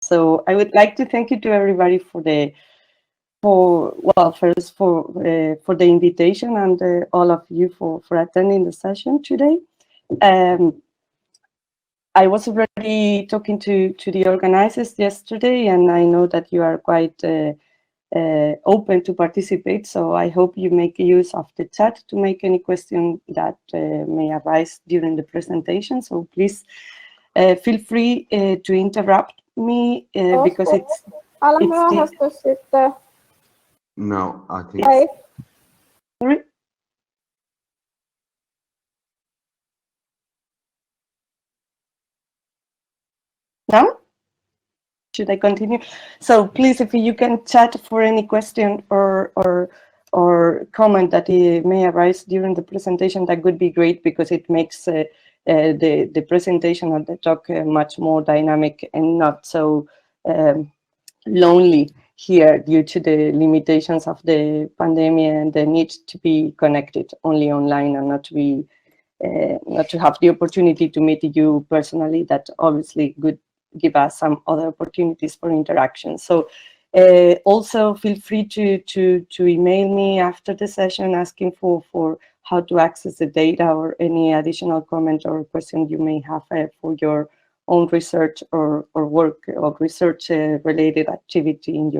So I would like to thank you to everybody for the for the invitation, and all of you for attending the session today. I was already talking to the organizers yesterday, and I know that you are quite open to participate. So I hope you make use of the chat to make any question that may arise during the presentation. So please feel free to interrupt me because it's No, I think. Sorry? Now? Should I continue? So please, if you can chat for any question or comment that may arise during the presentation, that would be great, because it makes the presentation and the talk much more dynamic and not so lonely here due to the limitations of the pandemic and the need to be connected only online and not to be not to have the opportunity to meet you personally. That obviously would give us some other opportunities for interaction. So also feel free to email me after the session asking for how to access the data or any additional comment or question you may have for your own research or work or research related activity in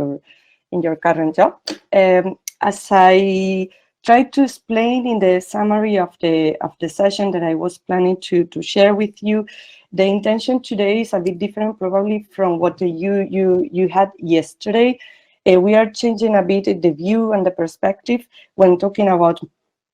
your current job. As I tried to explain in the summary of the session that I was planning to share with you, the intention today is a bit different probably from what you had yesterday. We are changing a bit the view and the perspective when talking about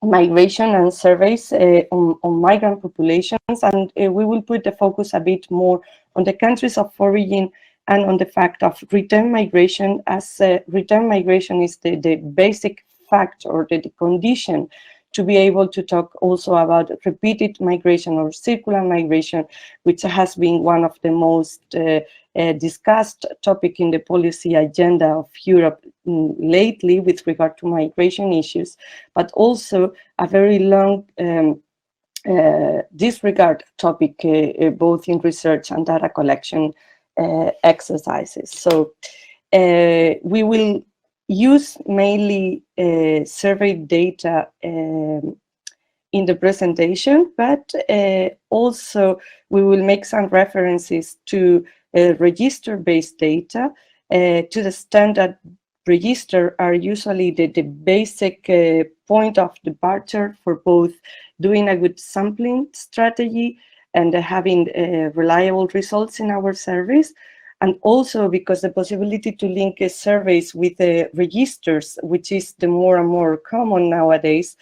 migration and surveys on migrant populations, and we will put the focus a bit more on the countries of origin and on the fact of return migration, as return migration is the basic fact or the condition to be able to talk also about repeated migration or circular migration, which has been one of the most discussed topic in the policy agenda of Europe lately with regard to migration issues, but also a very long disregard topic both in research and data collection exercises. So we will use mainly survey data in the presentation, but also we will make some references to register-based data to the standard register are usually the basic point of departure for both doing a good sampling strategy and having reliable results in our surveys. And also because the possibility to link surveys with registers, which is the more and more common nowadays,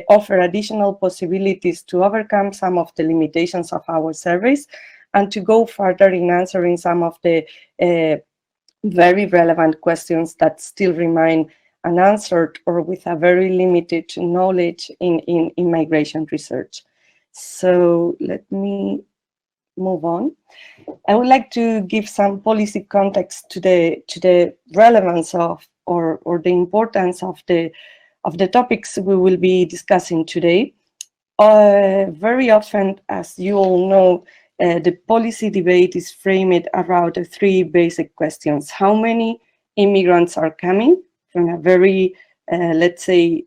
offer additional possibilities to overcome some of the limitations of our surveys and to go further in answering some of the very relevant questions that still remain unanswered or with a very limited knowledge in migration research. So let me move on. I would like to give some policy context to the relevance of or the importance of the topics we will be discussing today. Very often, as you all know, the policy debate is framed around three basic questions. How many immigrants are coming from a very, let's say,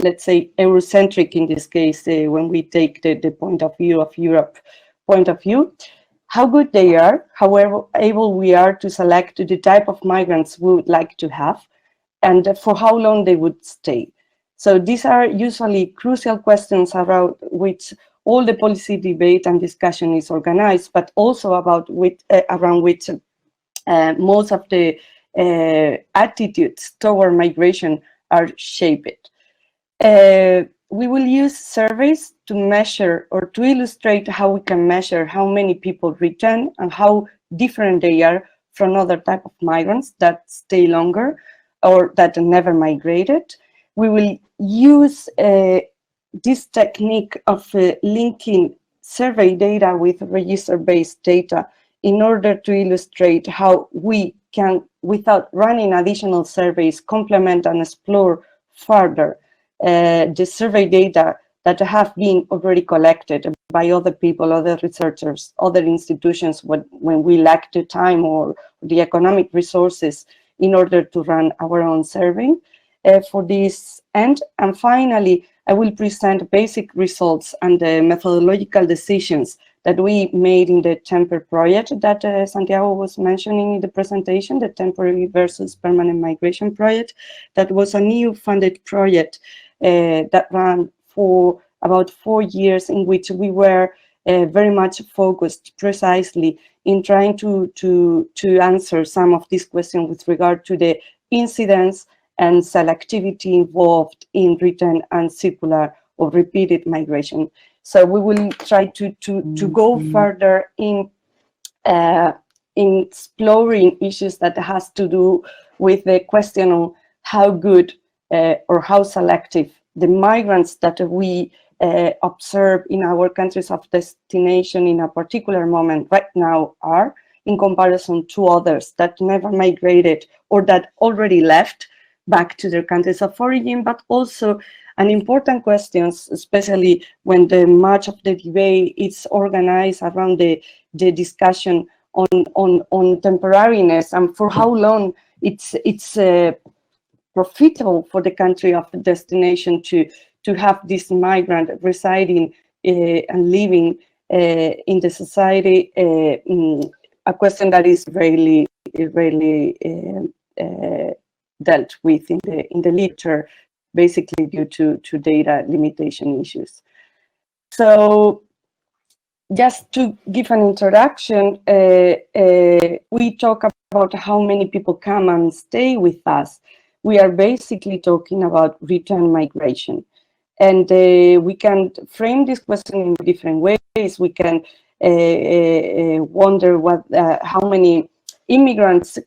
Eurocentric in this case, when we take the point of view of Europe point of view, how good they are, how able we are to select the type of migrants we would like to have, and for how long they would stay. So these are usually crucial questions around which all the policy debate and discussion is organized, but also about around which most of the attitudes toward migration are shaped. We will use surveys to measure or to illustrate how we can measure how many people return and how different they are from other type of migrants that stay longer or that never migrated. We will use this technique of linking survey data with register-based data in order to illustrate how we can, without running additional surveys, complement and explore further the survey data that have been already collected by other people, other researchers, other institutions when we lack the time or the economic resources in order to run our own survey for this end. And finally, I will present basic results and the methodological decisions that we made in the Temper project that Santiago was mentioning in the presentation, the Temporary versus Permanent Migration project. That was a new funded project that ran for about 4 years, in which we were very much focused precisely in trying to answer some of these questions with regard to the incidence and selectivity involved in return and circular or repeated migration. So we will try to go further in exploring issues that has to do with the question of how good or how selective the migrants that we observe in our countries of destination in a particular moment right now are, in comparison to others that never migrated or that already left back to their countries of origin. But also an important question, especially when the much of the debate is organized around the discussion on temporariness and for how long it's profitable for the country of destination to have this migrant residing and living in the society. A question that is rarely dealt with in the literature, basically due to data limitation issues. So just to give an introduction, we talk about how many people come and stay with us. We are basically talking about return migration. And we can frame this question in different ways. We can wonder how many immigrants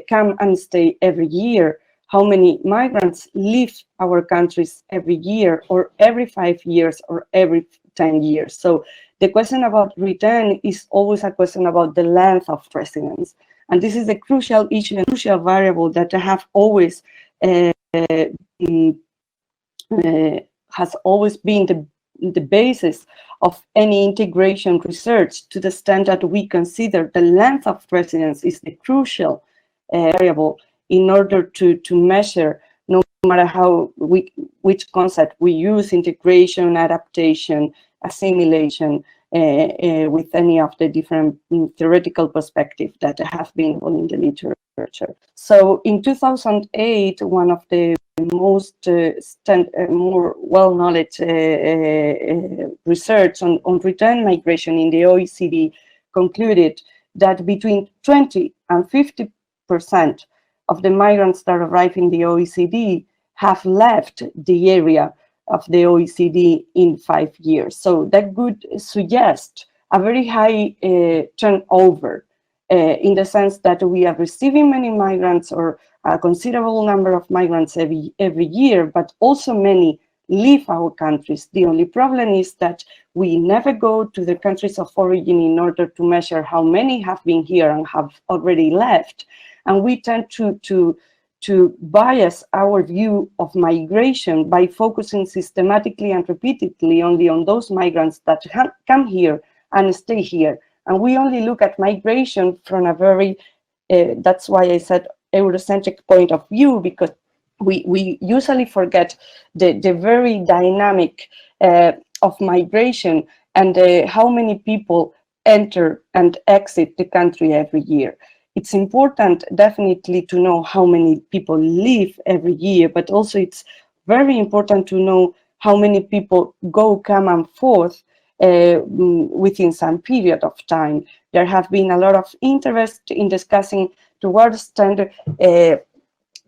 come and stay every year, how many migrants leave our countries every year, or every 5 years, or every 10 years. So the question about return is always a question about the length of residence. And this is a crucial issue, a crucial variable that have always has always been the basis of any integration research, to the extent that we consider the length of residence is the crucial variable in order to measure, no matter how which concept we use, integration, adaptation, assimilation, with any of the different theoretical perspectives that have been in the literature. So in 2008, one of the most more well-known research on return migration in the OECD concluded that between 20 and 50% of the migrants that arrive in the OECD have left the area of the OECD in 5 years. So that would suggest a very high turnover in the sense that we are receiving many migrants, or a considerable number of migrants every year, but also many leave our countries. The only problem is that we never go to the countries of origin in order to measure how many have been here and have already left. And we tend to bias our view of migration by focusing systematically and repeatedly only on those migrants that come here and stay here. And we only look at migration from a very, that's why I said Eurocentric point of view, because we usually forget the very dynamic of migration and how many people enter and exit the country every year. It's important definitely to know how many people leave every year, but also it's very important to know how many people come and forth within some period of time. There have been a lot of interest in discussing to what extent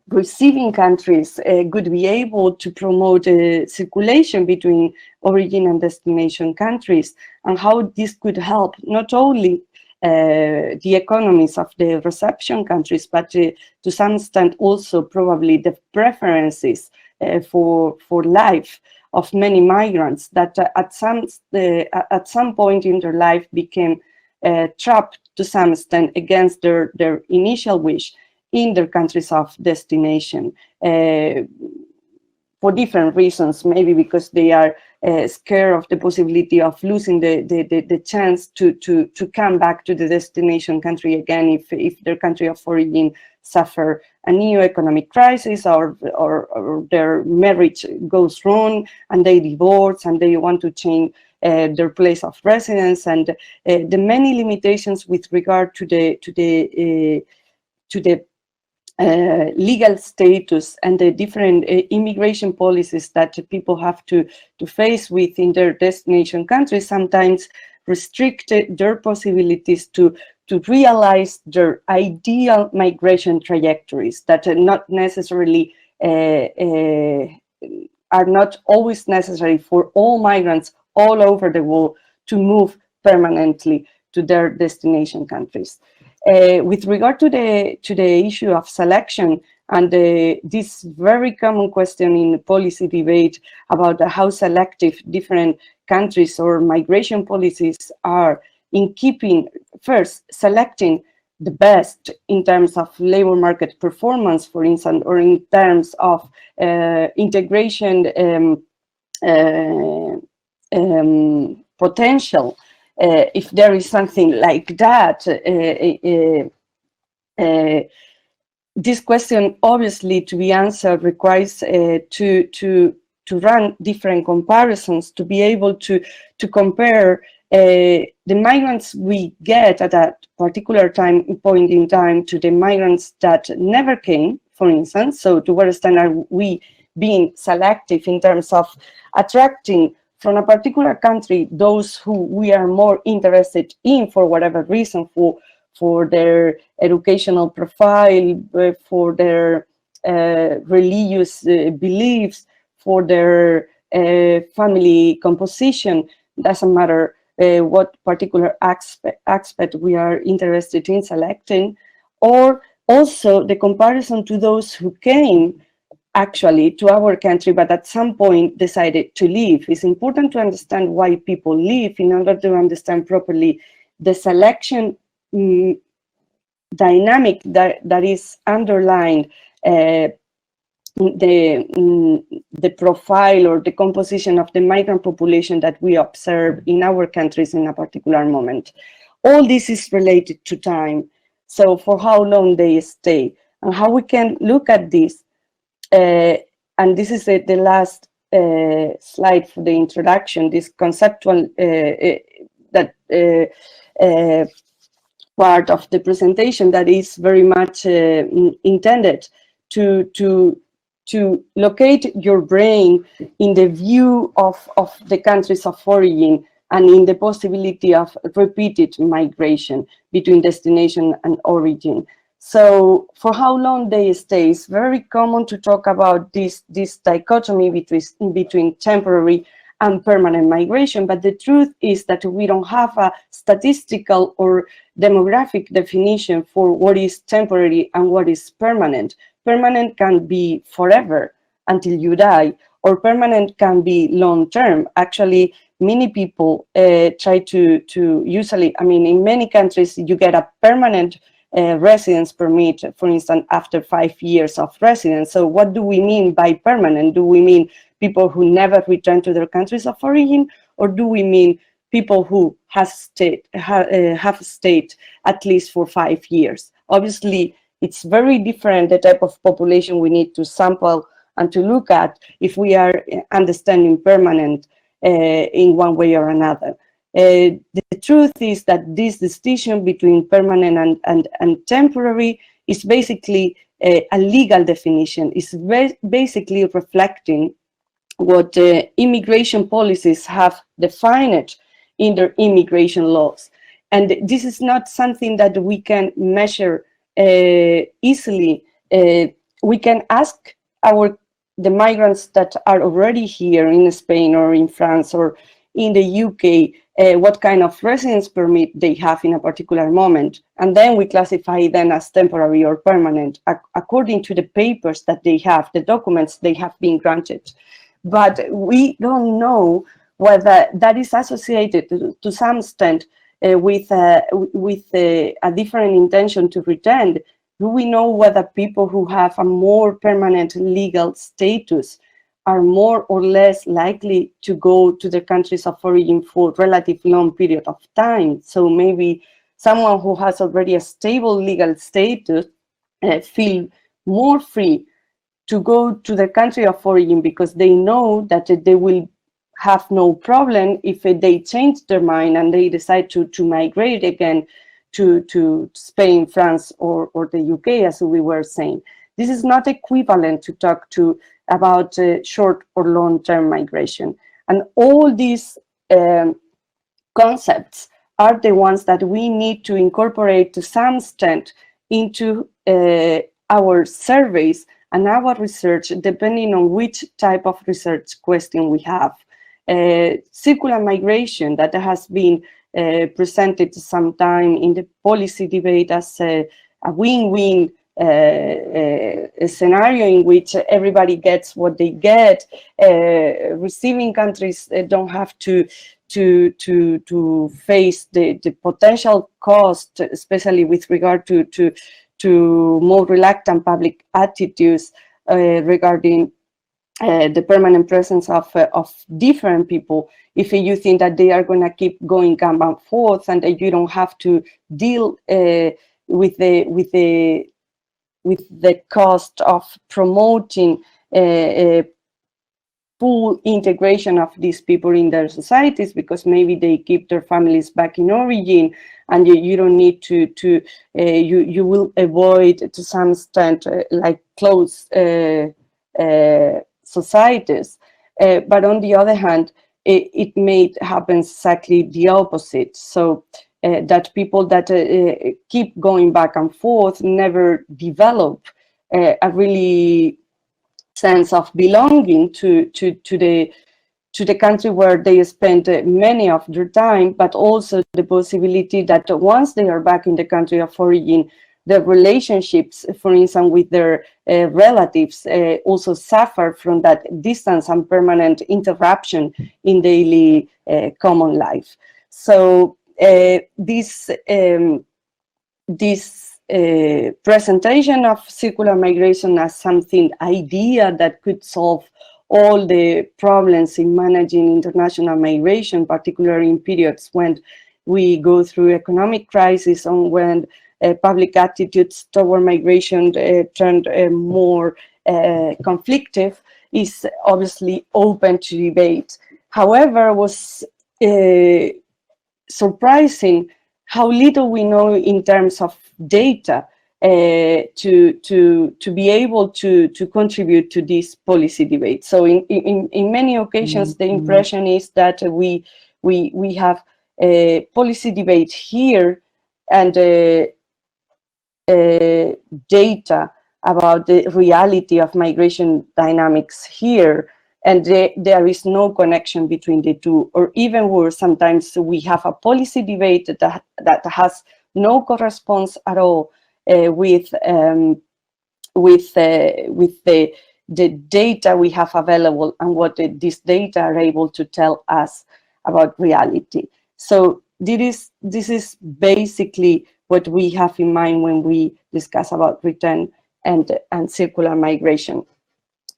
receiving countries could be able to promote circulation between origin and destination countries, and how this could help not only the economies of the reception countries, but to some extent also probably the preferences for life of many migrants that at some point in their life became trapped to some extent against their initial wish in their countries of destination for different reasons, maybe because they are scared of the possibility of losing the chance to come back to the destination country again if their country of origin suffer a new economic crisis, or their marriage goes wrong and they divorce and they want to change their place of residence, and the many limitations with regard to the legal status and the different immigration policies that people have to face within their destination countries sometimes restrict their possibilities to realize their ideal migration trajectories that are not necessarily are not always necessary for all migrants all over the world to move permanently to their destination countries. With regard to the issue of selection and this very common question in policy debate about how selective different countries or migration policies are in keeping, first, selecting the best in terms of labor market performance, for instance, or in terms of integration potential. If there is something like that, this question obviously to be answered requires to run different comparisons, to be able to compare the migrants we get at that particular point in time to the migrants that never came, for instance. So to what extent are we being selective in terms of attracting from a particular country those who we are more interested in for whatever reason, for their educational profile, for their religious beliefs, for their family composition. Doesn't matter what particular aspect we are interested in selecting, or also the comparison to those who came actually to our country, but at some point decided to leave. It's important to understand why people leave in order to understand properly the selection dynamic that is underlying the profile or the composition of the migrant population that we observe in our countries in a particular moment. All this is related to time. So for how long they stay and how we can look at this. And this is the last slide for the introduction, this conceptual part of the presentation that is very much intended to locate your brain in the view of the countries of origin and in the possibility of repeated migration between destination and origin. So for how long they stay, it's very common to talk about this dichotomy between temporary and permanent migration. But the truth is that we don't have a statistical or demographic definition for what is temporary and what is permanent. Permanent can be forever until you die, or permanent can be long-term. Actually, many people try to usually, I mean, in many countries, you get a permanent residence permit, for instance, after 5 years of residence. So what do we mean by permanent? Do we mean people who never return to their countries of origin, or do we mean people who have stayed at least for 5 years? Obviously, it's very different, the type of population we need to sample and to look at if we are understanding permanent in one way or another. The truth is that this distinction between permanent and temporary is basically a legal definition. It's basically reflecting what immigration policies have defined in their immigration laws. And this is not something that we can measure easily. We can ask the migrants that are already here in Spain or in France or in the UK what kind of residence permit they have in a particular moment, and then we classify them as temporary or permanent according to the papers that they have, the documents they have been granted. But we don't know whether that is associated to some extent with a different intention to return. Do we know whether people who have a more permanent legal status are more or less likely to go to the countries of origin for relatively long period of time. So maybe someone who has already a stable legal status feel more free to go to the country of origin because they know that they will have no problem if they change their mind and they decide to migrate again to Spain, France, or the UK, as we were saying. This is not equivalent to talk about short or long-term migration. And all these concepts are the ones that we need to incorporate to some extent into our surveys and our research, depending on which type of research question we have. Circular migration that has been presented sometime in the policy debate as a win-win scenario in which everybody gets what they get. Receiving countries don't have to face the potential cost, especially with regard to more reluctant public attitudes regarding the permanent presence of different people. If you think that they are going to keep going back and forth, and that you don't have to deal with the cost of promoting full integration of these people in their societies, because maybe they keep their families back in origin, and you don't need you will avoid to some extent like close societies. But on the other hand, it may happen exactly the opposite. So that people that keep going back and forth never develop a really sense of belonging to the country where they spend many of their time, but also the possibility that once they are back in the country of origin, the relationships, for instance, with their relatives also suffer from that distance and permanent interruption in daily common life. So this presentation of circular migration as something idea that could solve all the problems in managing international migration, particularly in periods when we go through economic crisis and when public attitudes toward migration turned more conflictive, is obviously open to debate. However, was surprising how little we know in terms of data to be able to contribute to this policy debate. So in many occasions, the impression is that we have a policy debate here and data about the reality of migration dynamics here, and there is no connection between the two. Or even worse, sometimes we have a policy debate that has no correspondence at all with the data we have available and what these data are able to tell us about reality. So this is basically what we have in mind when we discuss about return and circular migration.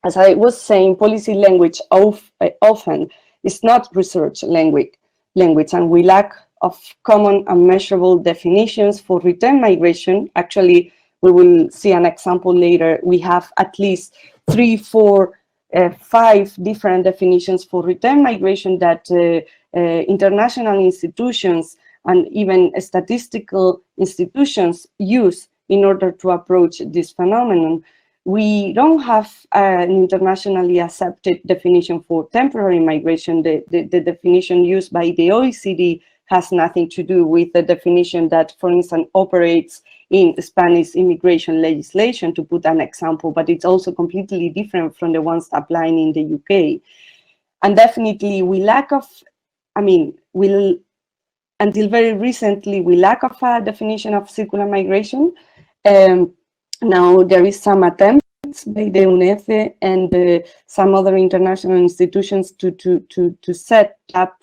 As I was saying, policy language often is not research language, and we lack of common and measurable definitions for return migration. Actually, we will see an example later. We have at least 3, 4, 5 different definitions for return migration that international institutions and even statistical institutions use in order to approach this phenomenon. We don't have an internationally accepted definition for temporary migration. The definition used by the OECD has nothing to do with the definition that, for instance, operates in Spanish immigration legislation, to put an example, but it's also completely different from the ones applying in the UK. And definitely we lack of, until very recently, we lack of a definition of circular migration. Now there is some attempts by the UNECE and some other international institutions to set up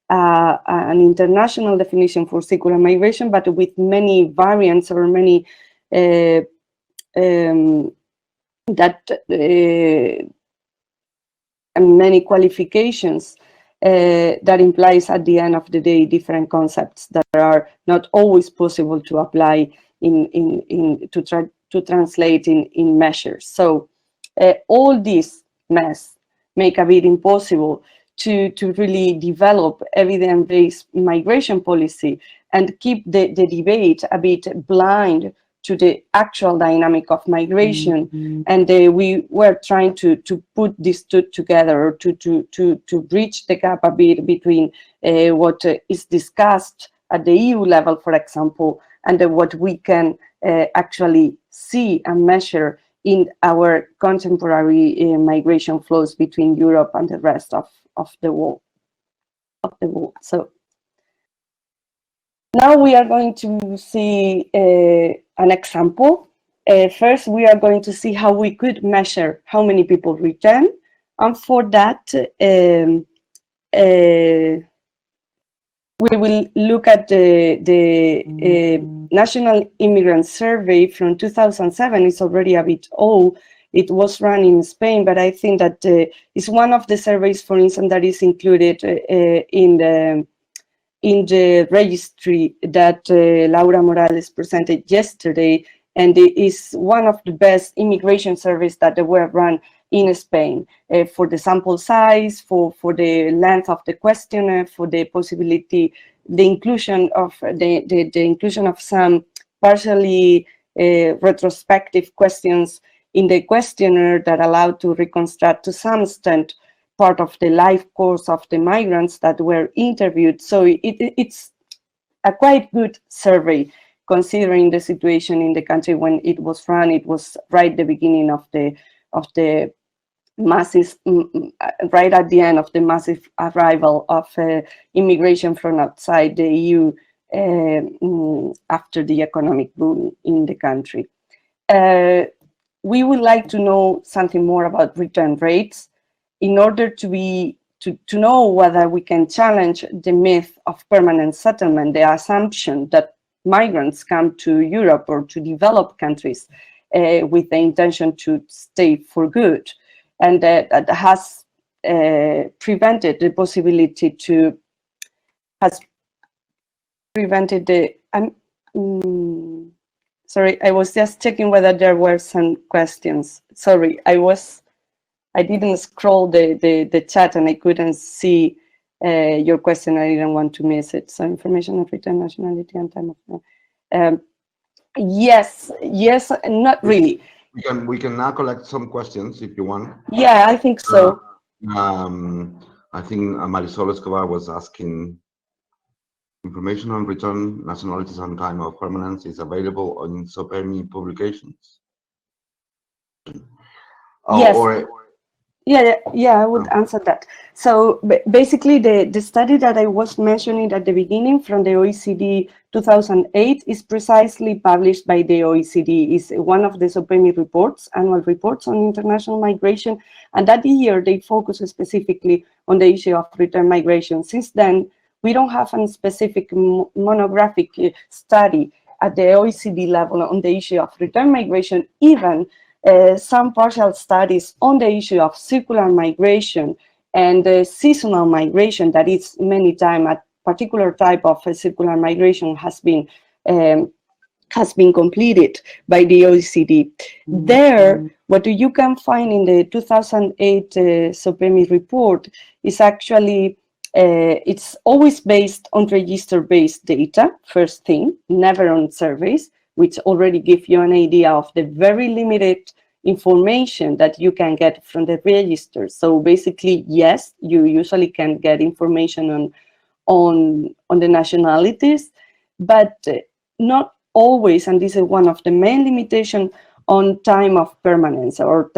an international definition for circular migration, but with many variants or many many qualifications that implies at the end of the day different concepts that are not always possible to apply to translate in measures. So all this mess make a bit impossible to really develop evidence-based migration policy and keep the debate a bit blind to the actual dynamic of migration. And we were trying to put these two together, or to bridge the gap a bit between what is discussed at the EU level, for example, and what we can actually see and measure in our contemporary migration flows between Europe and the rest of the world. So now we are going to see an example. First, we are going to see how we could measure how many people return. And for that, we will look at the National Immigrant Survey from 2007. It's already a bit old. It was run in Spain, but I think that it's one of the surveys, for instance, that is included in the registry that Laura Morales presented yesterday, and it is one of the best immigration surveys that were run in Spain for the sample size, for the length of the questionnaire, for the possibility, the inclusion of the inclusion of some partially retrospective questions in the questionnaire that allowed to reconstruct to some extent part of the life course of the migrants that were interviewed. So it's a quite good survey considering the situation in the country when it was run. It was right at the beginning of the massive, right at the end of the massive arrival of immigration from outside the EU after the economic boom in the country. We would like to know something more about return rates in order to know whether we can challenge the myth of permanent settlement, the assumption that migrants come to Europe or to developed countries with the intention to stay for good. And that has prevented the possibility to, has prevented the, sorry, I was just checking whether there were some questions. Sorry, I didn't scroll the chat and I couldn't see your question. I didn't want to miss it. So information of return, nationality, and time of yes, not really. We can now collect some questions if you want. Yeah, I think so. I think Marisol Escobar was asking, information on return, nationalities, and time of permanence is available on SOPEMI publications. Yes. Yeah, I would answer that. So basically, the study that I was mentioning at the beginning from the OECD 2008 is precisely published by the OECD. It's one of the SOPEMI reports, annual reports on international migration. And that year, they focus specifically on the issue of return migration. Since then, we don't have a specific monographic study at the OECD level on the issue of return migration, even some partial studies on the issue of circular migration and seasonal migration, that is many times a particular type of circular migration has been completed by the OECD. There, what you can find in the 2008 SOPEMI report is actually, it's always based on register-based data, first thing, never on surveys, which already give you an idea of the very limited information that you can get from the register. So basically, yes, you usually can get information on the nationalities, but not always, and this is one of the main limitations, on time of permanence or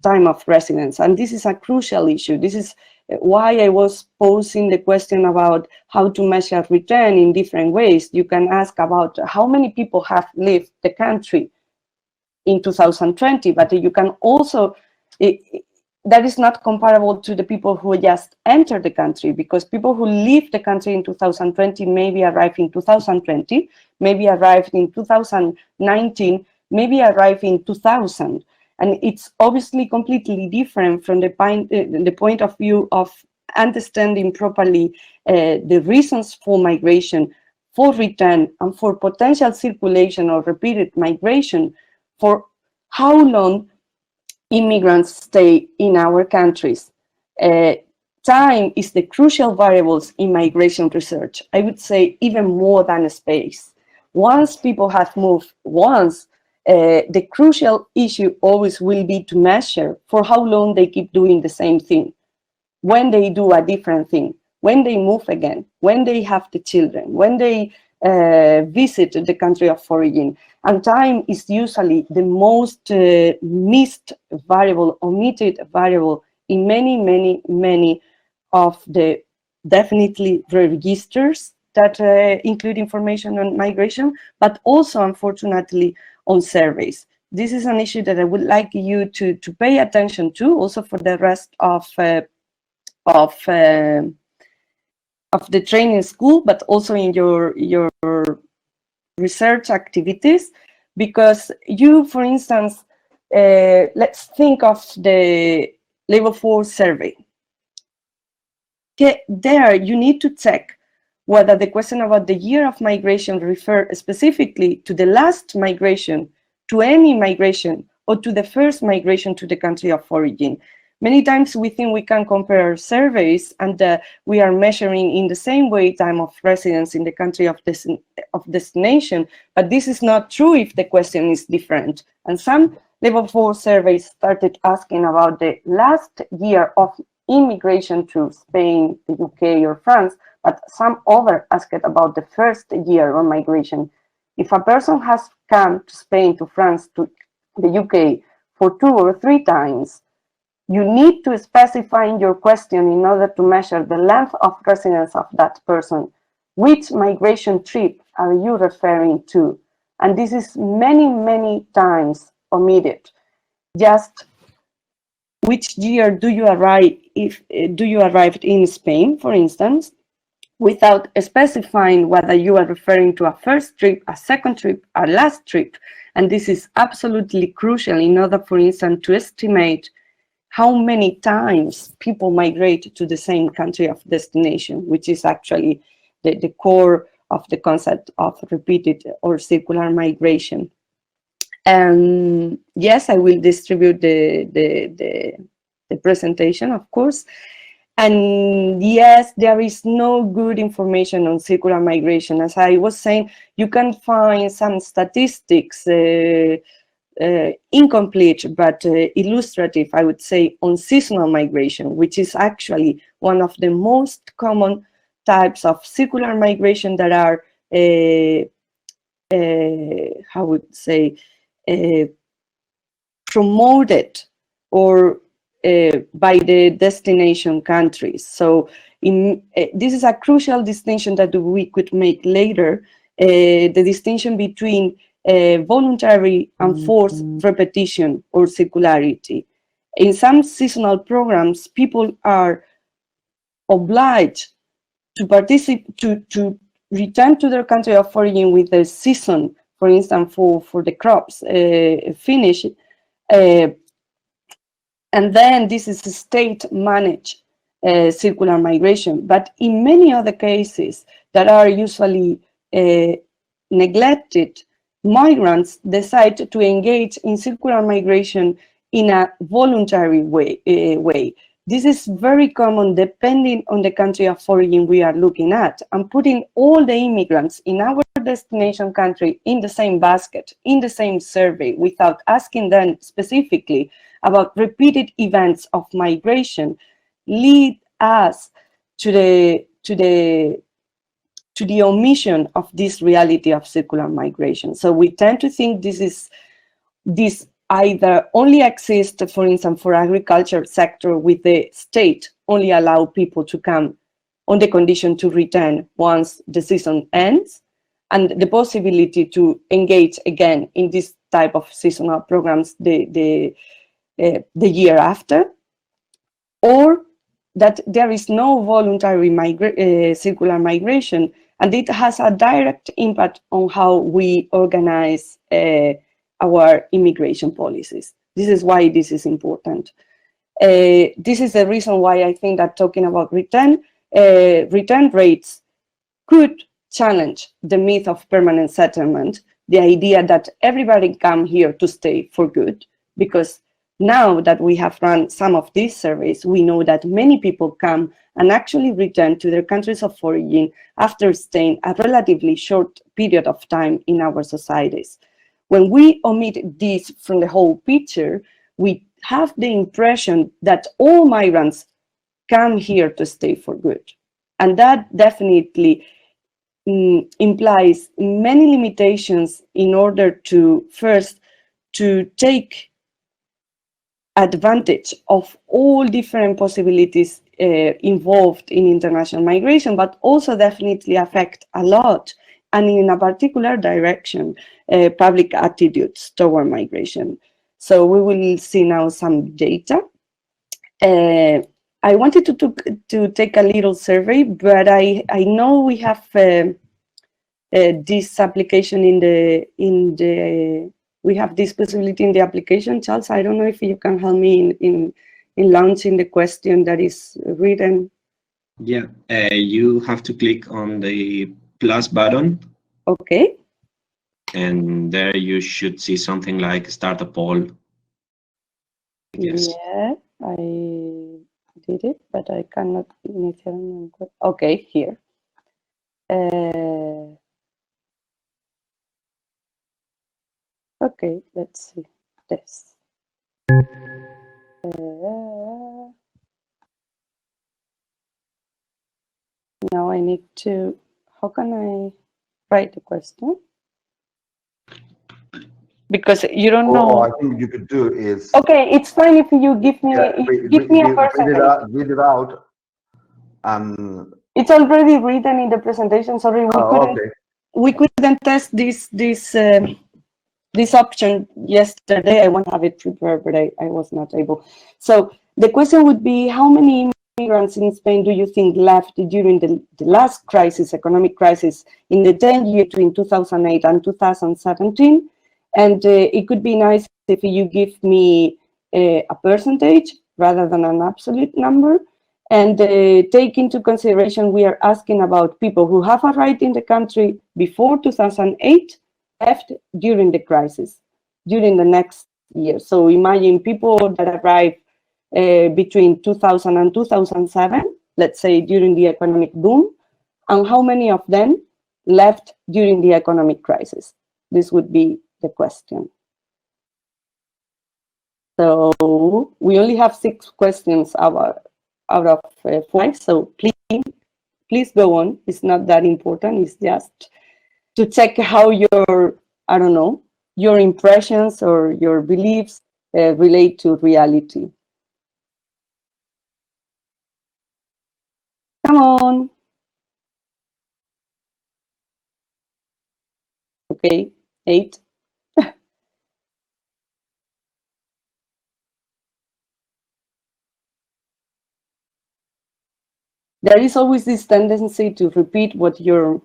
time of residence. And this is a crucial issue. This is why I was posing the question about how to measure return in different ways. You can ask about how many people have left the country in 2020, but you can also, that is not comparable to the people who just entered the country, because people who leave the country in 2020 maybe arrived in 2020, maybe arrived in 2019, maybe arrived in 2000. And it's obviously completely different from the point of view of understanding properly the reasons for migration, for return, and for potential circulation or repeated migration, for how long immigrants stay in our countries. Time is the crucial variables in migration research. I would say even more than space. Once people have moved once, the crucial issue always will be to measure for how long they keep doing the same thing, when they do a different thing, when they move again, when they have the children, when they visit the country of origin. And time is usually the most missed variable, omitted variable in many of the definitely registers that include information on migration, but also, unfortunately, on surveys. This is an issue that I would like you to pay attention to, also for the rest of the training school, but also in your research activities, because you, for instance, let's think of the labor force survey. There, you need to check whether the question about the year of migration refers specifically to the last migration, to any migration, or to the first migration to the country of origin. Many times we think we can compare surveys and we are measuring in the same way time of residence in the country of destination, but this is not true if the question is different. And some labor force surveys started asking about the last year of immigration to Spain, the UK, or France, but some other asked about the first year of migration. If a person has come to Spain, to France, to the UK for 2 or 3 times, you need to specify in your question, in order to measure the length of residence of that person, which migration trip are you referring to? And this is many times omitted. Just which year do you arrive, do you arrive in Spain, for instance, without specifying whether you are referring to a first trip, a second trip, a last trip. And this is absolutely crucial in order, for instance, to estimate how many times people migrate to the same country of destination, which is actually the core of the concept of repeated or circular migration. And yes, I will distribute the presentation, of course. And yes, there is no good information on circular migration. As I was saying, you can find some statistics, incomplete but illustrative, I would say, on seasonal migration, which is actually one of the most common types of circular migration that are, how would say, promoted or by the destination countries. So this is a crucial distinction that we could make later, the distinction between voluntary and forced repetition or circularity. In some seasonal programs, people are obliged to participate, to return to their country of origin with the season, for instance, for the crops finish, and then this is a state-managed circular migration. But in many other cases that are usually neglected, migrants decide to engage in circular migration in a voluntary way. This is very common depending on the country of origin we are looking at, and putting all the immigrants in our destination country in the same basket, in the same survey, without asking them specifically about repeated events of migration, lead us to the omission of this reality of circular migration. So we tend to think this either only exists, for instance, for agriculture sector, with the state only allow people to come on the condition to return once the season ends, and the possibility to engage again in this type of seasonal programs the year after, or that there is no voluntary circular migration, and it has a direct impact on how we organize our immigration policies. This is why this is important. This is the reason why I think that talking about return rates could challenge the myth of permanent settlement, the idea that everybody come here to stay for good, because now that we have run some of these surveys, we know that many people come and actually return to their countries of origin after staying a relatively short period of time in our societies. When we omit this from the whole picture, we have the impression that all migrants come here to stay for good. And that definitely implies many limitations in order to, first, to take advantage of all different possibilities involved in international migration, but also definitely affect a lot, and in a particular direction, public attitudes toward migration. So we will see now some data. I wanted to take a little survey, but I know we have this application we have this possibility in the application. Charles, I don't know if you can help me in launching the question that is written. Yeah, you have to click on the plus button. Okay. And there you should see something like start a poll. Yes. Yeah, I did it, but I cannot initially. Okay, here. Okay, let's see this. Now I need to, how can I write the question? Because you don't know. I think you could do is. Okay, it's fine if you give me, give me a percentage. Read it out. It's already written in the presentation. Sorry, we couldn't test this option yesterday. I won't have it prepared, but I was not able. So the question would be, how many immigrants in Spain do you think left during the last crisis, economic crisis, in the 10 years between 2008 and 2017? And it could be nice if you give me a percentage rather than an absolute number. And take into consideration, we are asking about people who have arrived in the country before 2008, left during the crisis, during the next year. So imagine people that arrived between 2000 and 2007, let's say during the economic boom, and how many of them left during the economic crisis? This would be the question. So we only have 6 questions out of 5, so please go on. It's not that important. It's just to check how your, I don't know, your impressions or your beliefs relate to reality. Come on. Okay, 8. There is always this tendency to repeat what your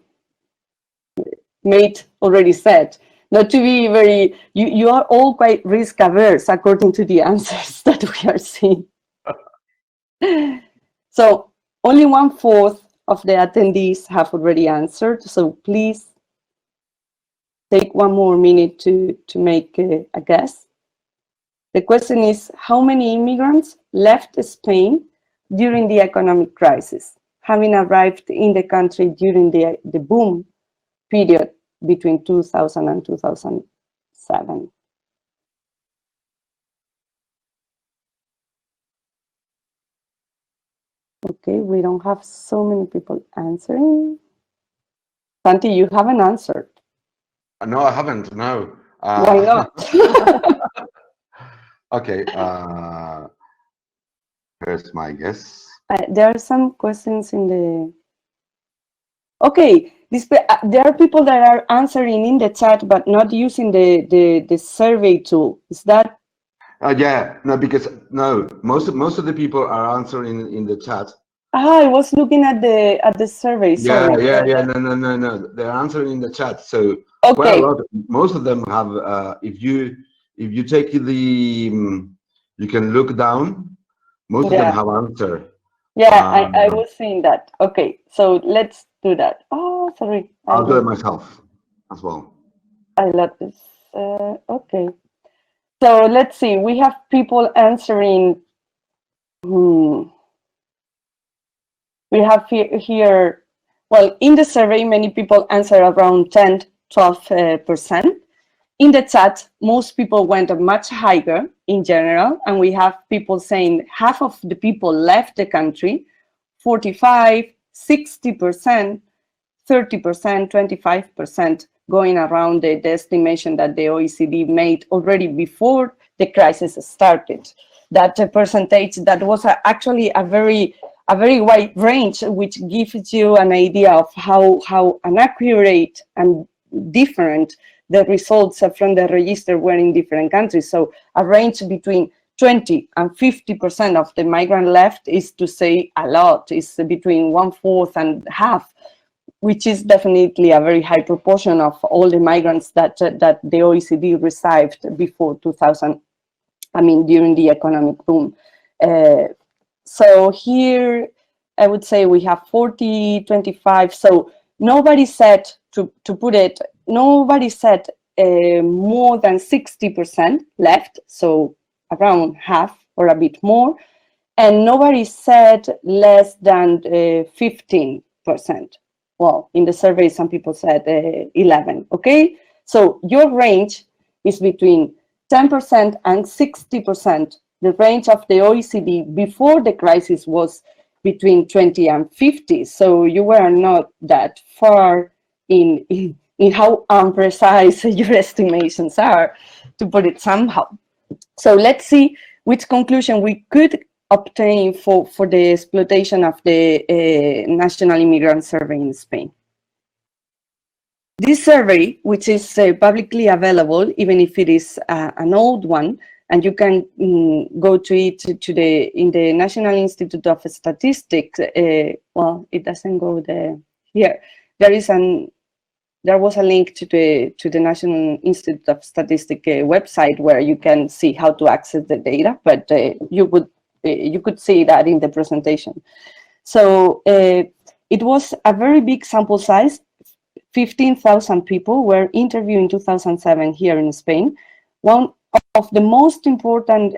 mate already said, not to be very, you are all quite risk averse according to the answers that we are seeing. So only 1/4 of the attendees have already answered. So please take 1 more minute to make a guess. The question is, how many immigrants left Spain during the economic crisis, having arrived in the country during the boom period between 2000 and 2007? Okay, we don't have so many people answering. Santi, you haven't answered. No, I haven't, no. Why not? Okay, here's my guess. There are some questions in the... Okay, there are people that are answering in the chat, but not using the survey tool. Is that... Yeah, no, because no, most of the people are answering in the chat. Ah, I was looking at the survey. Sorry. Yeah. No. They're answering in the chat. So okay. quite a lot. Most of them have. If you if you take the, you can look down. Most of them have answered. Yeah, I was seeing that. Okay, so let's do that. Oh, sorry. I'll do it myself as well. I love this. Okay. So let's see. We have people answering. We have here, well, in the survey, many people answer around 10, 12%. In the chat, most people went much higher in general, and we have people saying half of the people left the country, 45, 60%, 30%, 25% going around the estimation that the OECD made already before the crisis started. That percentage, that was actually a very wide range, which gives you an idea of how inaccurate and different the results from the register were in different countries. So a range between 20 and 50% of the migrant left is to say a lot. It's between 1/4 and half, which is definitely a very high proportion of all the migrants that the OECD received before 2000. I mean, during the economic boom. So here, I would say we have 40, 25. So nobody said, to put it, nobody said more than 60% left, so around half or a bit more, and nobody said less than 15%. Well, in the survey, some people said 11, okay? So your range is between 10% and 60%. The range of the OECD before the crisis was between 20 and 50. So you were not that far in how imprecise your estimations are, to put it somehow. So let's see which conclusion we could obtain for the exploitation of the National Immigrant Survey in Spain. This survey, which is publicly available, even if it is an old one, and you can go to it in the National Institute of Statistics. Well, it doesn't go there. Here, there was a link to the National Institute of Statistics website where you can see how to access the data, but you could see that in the presentation. So it was a very big sample size. 15,000 people were interviewed in 2007 here in Spain. One of the most important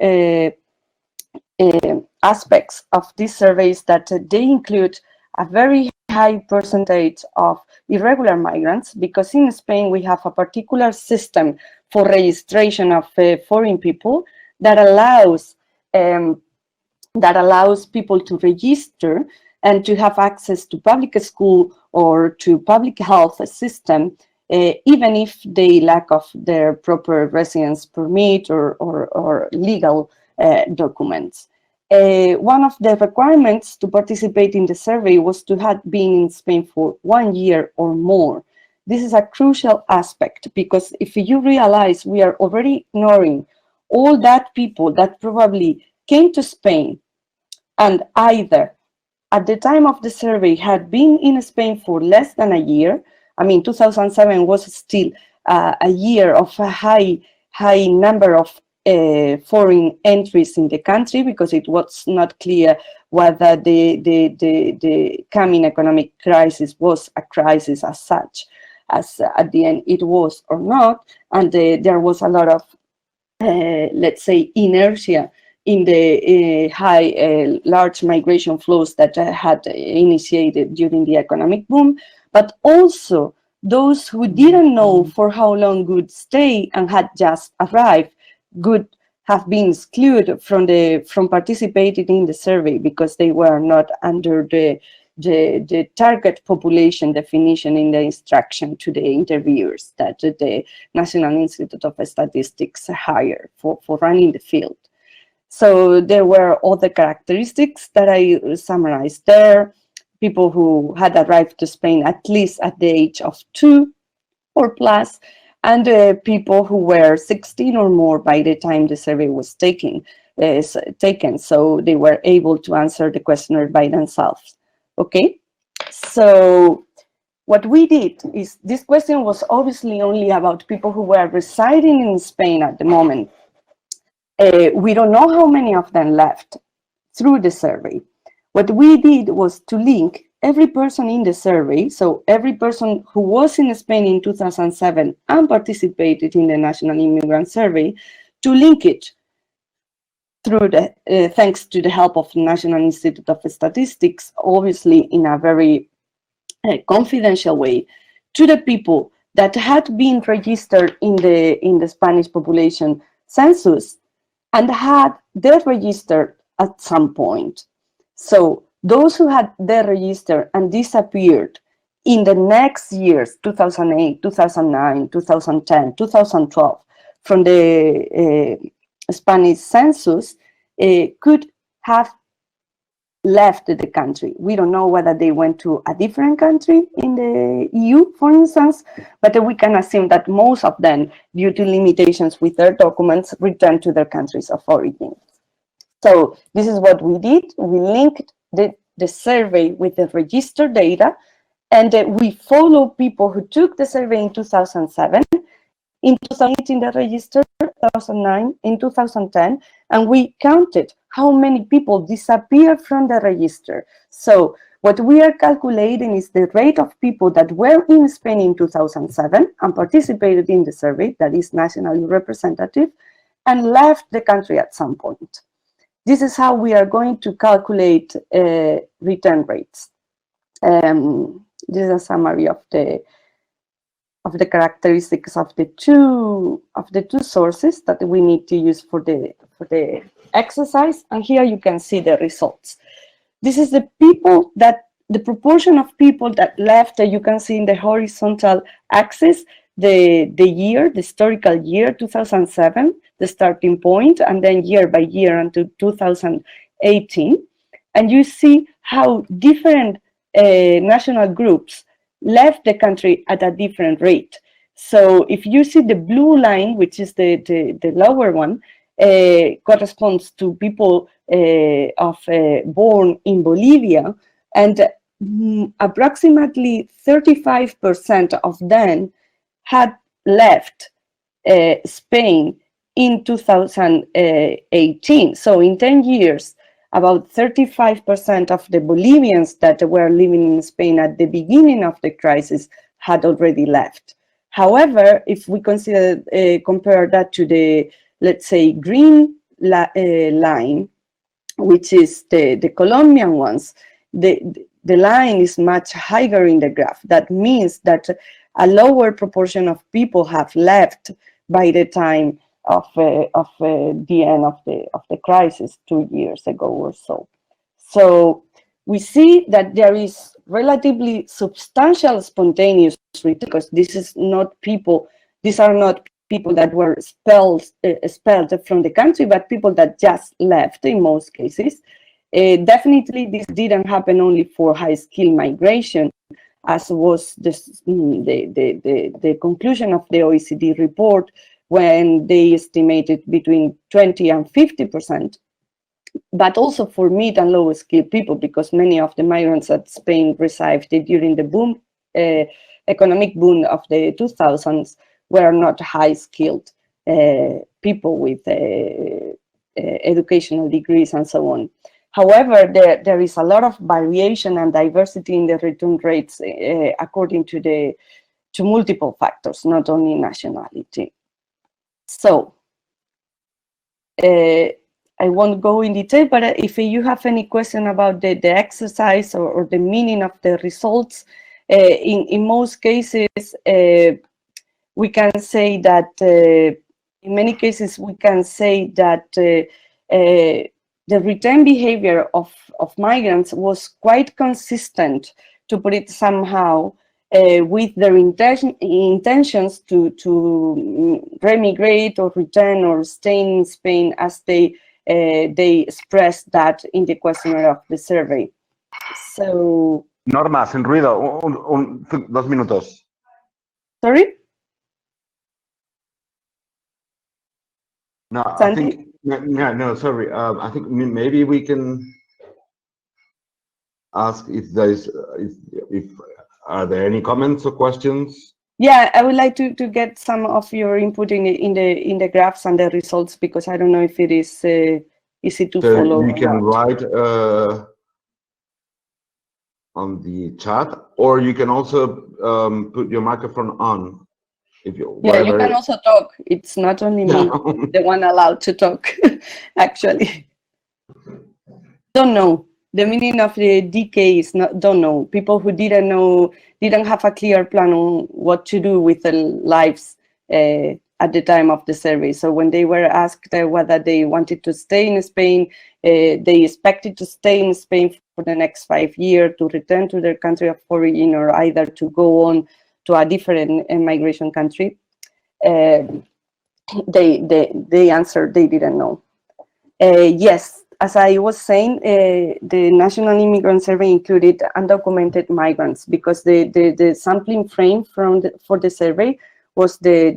aspects of this survey is that they include a very high percentage of irregular migrants, because in Spain we have a particular system for registration of foreign people that allows people to register and to have access to public school or to public health system, even if they lack of their proper residence permit or legal documents. One of the requirements to participate in the survey was to have been in Spain for 1 year or more. This is a crucial aspect, because if you realize we are already ignoring all that people that probably came to Spain and either at the time of the survey had been in Spain for less than a year. I mean, 2007 was still a year of a high number of foreign entries in the country, because it was not clear whether the coming economic crisis was a crisis as such, as at the end it was or not. And there was a lot of, let's say, inertia in the large migration flows that had initiated during the economic boom, but also those who didn't know for how long would stay and had just arrived would have been excluded from participating in the survey, because they were not under the target population definition in the instruction to the interviewers that the National Institute of Statistics hired for running the field. So there were other characteristics that I summarized there. People who had arrived to Spain at least at the age of 2 or plus, and people who were 16 or more by the time the survey was taken, so they were able to answer the questionnaire by themselves. Okay, so what we did is, this question was obviously only about people who were residing in Spain at the moment. We don't know how many of them left through the survey. What we did was to link every person in the survey, so every person who was in Spain in 2007 and participated in the National Immigrant Survey, to link it through the, thanks to the help of the National Institute of Statistics, obviously in a very confidential way, to the people that had been registered in the Spanish population census and had deregistered at some point. So those who had deregistered and disappeared in the next years, 2008, 2009, 2010, 2012, from the Spanish census, could have left the country. We don't know whether they went to a different country in the EU, for instance, but we can assume that most of them, due to limitations with their documents, returned to their countries of origin. So this is what we did. We linked the survey with the registered data, and we follow people who took the survey in 2007, in 2018 they registered, 2009, in 2010, and we counted how many people disappeared from the register. So what we are calculating is the rate of people that were in Spain in 2007 and participated in the survey, that is nationally representative, and left the country at some point. This is how we are going to calculate return rates. This is a summary of the characteristics of the two sources that we need to use for the exercise, and here you can see the results. This is the proportion of people that left. You can see in the horizontal axis the historical year 2007, the starting point, and then year by year until 2018, and you see how different national groups left the country at a different rate. So if you see the blue line, which is the lower one, corresponds to people born in Bolivia, and approximately 35% of them had left Spain in 2018. So in 10 years, about 35% of the Bolivians that were living in Spain at the beginning of the crisis had already left. However, if we consider compare that to the, let's say, green line, which is the Colombian ones, the line is much higher in the graph. That means that a lower proportion of people have left by the time of the end of the crisis 2 years ago or so. So we see that there is relatively substantial spontaneous return, because these are not people that were expelled from the country, but people that just left in most cases. Definitely this didn't happen only for high-skilled migration, as was the conclusion of the OECD report, when they estimated between 20 and 50%, but also for mid and low skilled people, because many of the migrants that Spain received during the economic boom of the 2000s were not high skilled people with educational degrees and so on. However, there is a lot of variation and diversity in the return rates according to multiple factors, not only nationality. So I won't go in detail, but if you have any question about the exercise or the meaning of the results, in most cases, we can say that, in many cases, we can say that the return behavior of migrants was quite consistent, to put it somehow, with their intentions to remigrate or return or stay in Spain, as they expressed that in the questionnaire of the survey. So, Norma, sin ruido, 2 minutos. Sorry? No, Sandy? I think no, sorry. I think maybe we can ask if there is, if Are there any comments or questions? Yeah, I would like to get some of your input in the graphs and the results, because I don't know if it is easy to follow. You can write on the chat, or you can also put your microphone on. If you, yeah, you can also talk. It's not only me, the one allowed to talk, actually. Don't know. The meaning of the DK is not, don't know. People who didn't know, didn't have a clear plan on what to do with their lives at the time of the survey. So when they were asked whether they wanted to stay in Spain, they expected to stay in Spain for the next 5 years, to return to their country of origin, or either to go on to a different migration country. They answered they didn't know. Yes, as I was saying, the National Immigrant Survey included undocumented migrants, because the sampling frame for the survey was the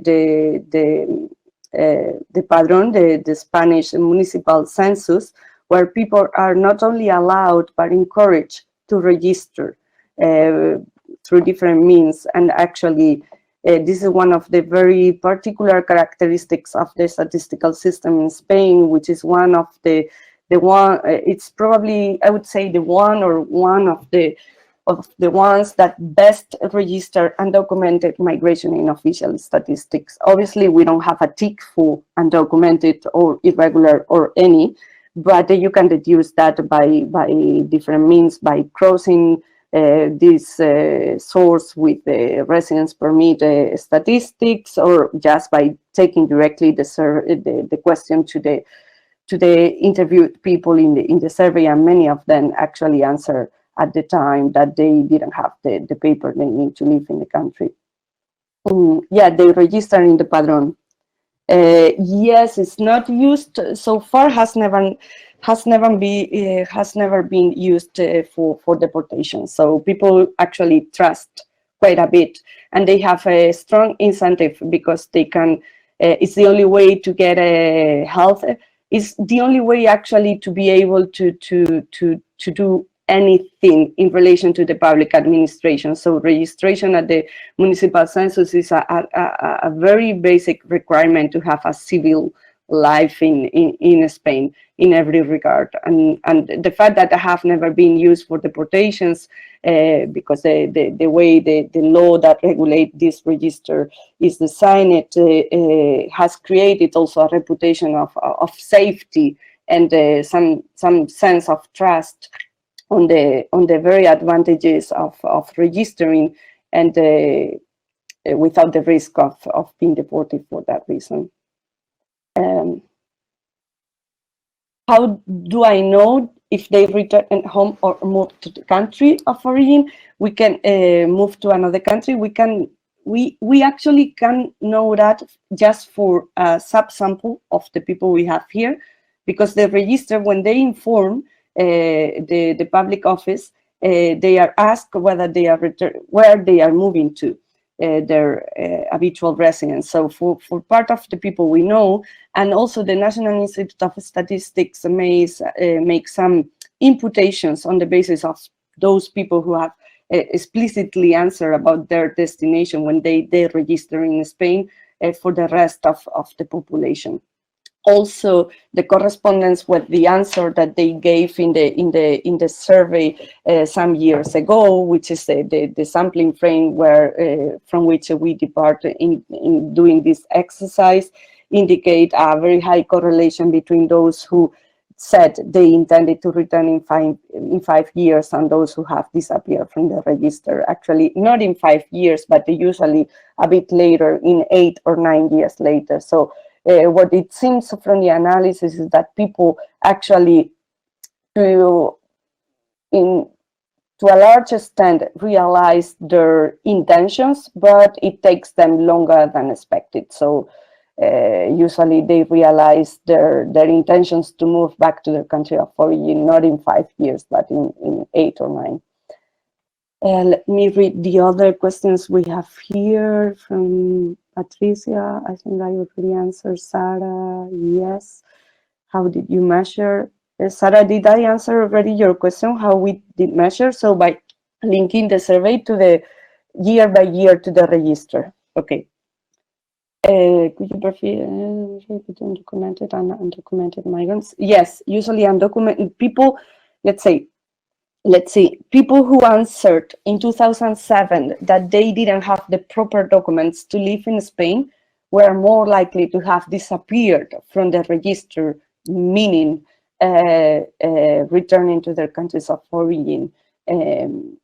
padrón, the Spanish municipal census, where people are not only allowed but encouraged to register through different means. And actually, this is one of the very particular characteristics of the statistical system in Spain, which is one of the one, it's probably, I would say, the one of the ones that best register undocumented migration in official statistics. Obviously, we don't have a tick for undocumented or irregular or any, but you can deduce that by different means, by crossing this source with the residence permit statistics, or just by taking directly the question to the interviewed people in the survey, and many of them actually answer at the time that they didn't have the paper they need to live in the country. Yeah, they register in the padrón. Yes, it's not used so far. Has never been used for deportation. So people actually trust quite a bit, and they have a strong incentive, because they can. It's the only way to get a health. It's the only way actually to be able to do anything in relation to the public administration. So registration at the municipal census is a very basic requirement to have a civil life in Spain in every regard. And the fact that I have never been used for deportations, because the way the law that regulates this register is designed, it has created also a reputation of safety and some sense of trust on the very advantages of registering, and without the risk of being deported for that reason. How do I know if they return home or move to the country of origin? We can move to another country. We actually can know that just for a subsample of the people we have here, because the register, when they inform the public office, they are asked whether they are where they are moving to, their habitual residence. So for part of the people we know, and also the National Institute of Statistics may make some imputations on the basis of those people who have explicitly answered about their destination when they register in Spain, for the rest of the population. Also, the correspondence with the answer that they gave in the survey some years ago, which is the sampling frame where from which we depart in doing this exercise, indicate a very high correlation between those who said they intended to return in 5 years and those who have disappeared from the register. Actually, not in 5 years, but usually a bit later, in 8 or 9 years later. So what it seems from the analysis is that people actually, to a large extent, realize their intentions, but it takes them longer than expected. So usually they realize their intentions to move back to their country of origin, not in 5 years, but in 8 or 9. Let me read the other questions we have here from Patricia. I think I already answered. Sarah, yes. How did you measure? Sarah, did I answer already your question, how we did measure? So by linking the survey to year by year to the register. Okay. Could you prefer undocumented and undocumented migrants? Yes, usually undocumented people, let's see, people who answered in 2007 that they didn't have the proper documents to live in Spain were more likely to have disappeared from the register, meaning returning to their countries of origin in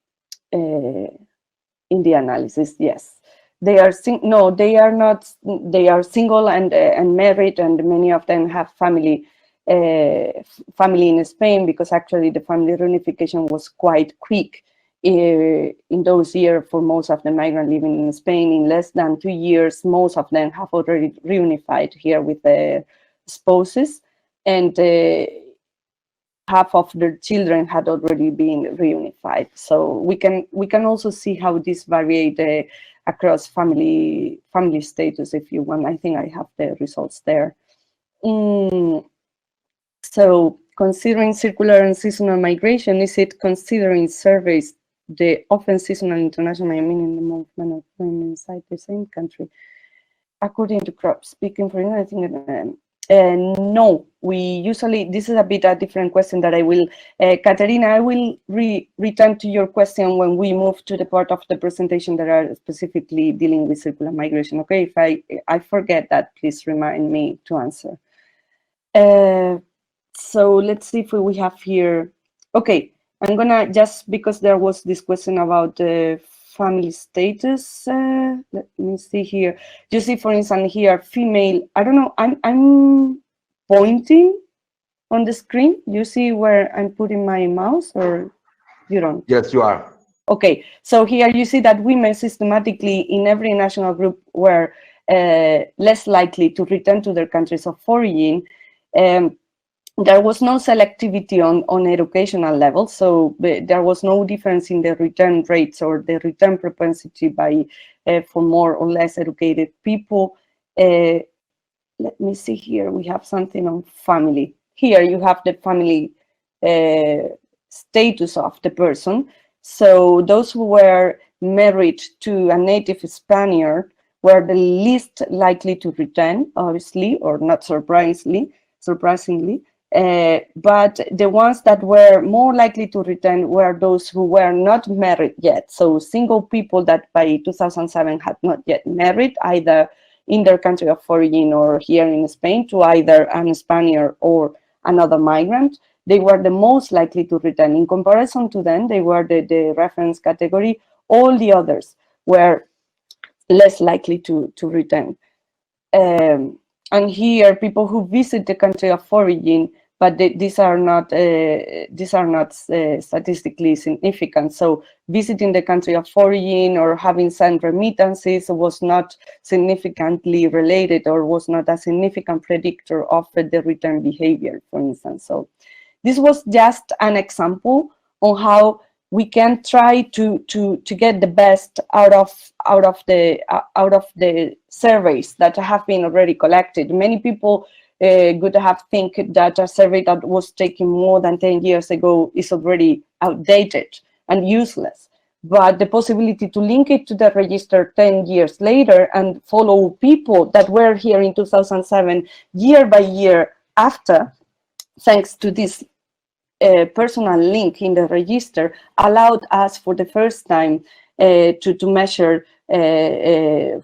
the analysis. Yes, they are no, they are not. They are single and married, and many of them have family in Spain, because actually the family reunification was quite quick in those years for most of the migrants living in Spain. In less than 2 years, most of them have already reunified here with their spouses, and half of their children had already been reunified. So we can also see how this varied across family status, if you want. I think I have the results there. So considering circular and seasonal migration, is it considering surveys the often seasonal international meaning the movement of women inside the same country according to crop? Speaking for I think no, we usually, this is a bit a different question that I will, Katerina, I will return to your question when we move to the part of the presentation that are specifically dealing with circular migration. Okay, if I forget that, please remind me to answer. So let's see if we have here. Okay, I'm gonna, just because there was this question about the family status, let me see here. You see, for instance, here, female, I don't know, I'm pointing on the screen. You see where I'm putting my mouse, or you don't? Yes, you are. Okay, so here you see that women systematically in every national group were less likely to return to their countries of origin. There was no selectivity on educational level, so there was no difference in the return rates or the return propensity by for more or less educated people. Let me see here, we have something on family. Here you have the family status of the person. So those who were married to a native Spaniard were the least likely to return, obviously, or not surprisingly. But the ones that were more likely to return were those who were not married yet. So single people that by 2007 had not yet married, either in their country of origin or here in Spain, to either an Spaniard or another migrant, they were the most likely to return. In comparison to them, they were the reference category. All the others were less likely to return. And here, people who visit the country of origin, but these are not statistically significant. So visiting the country of origin or having sent remittances was not significantly related, or was not a significant predictor of the return behavior, for instance. So this was just an example on how we can try to get the best out of the surveys that have been already collected. Many people would have think that a survey that was taken more than 10 years ago is already outdated and useless. But the possibility to link it to the register 10 years later and follow people that were here in 2007 year by year after, thanks to this personal link in the register, allowed us for the first time to measure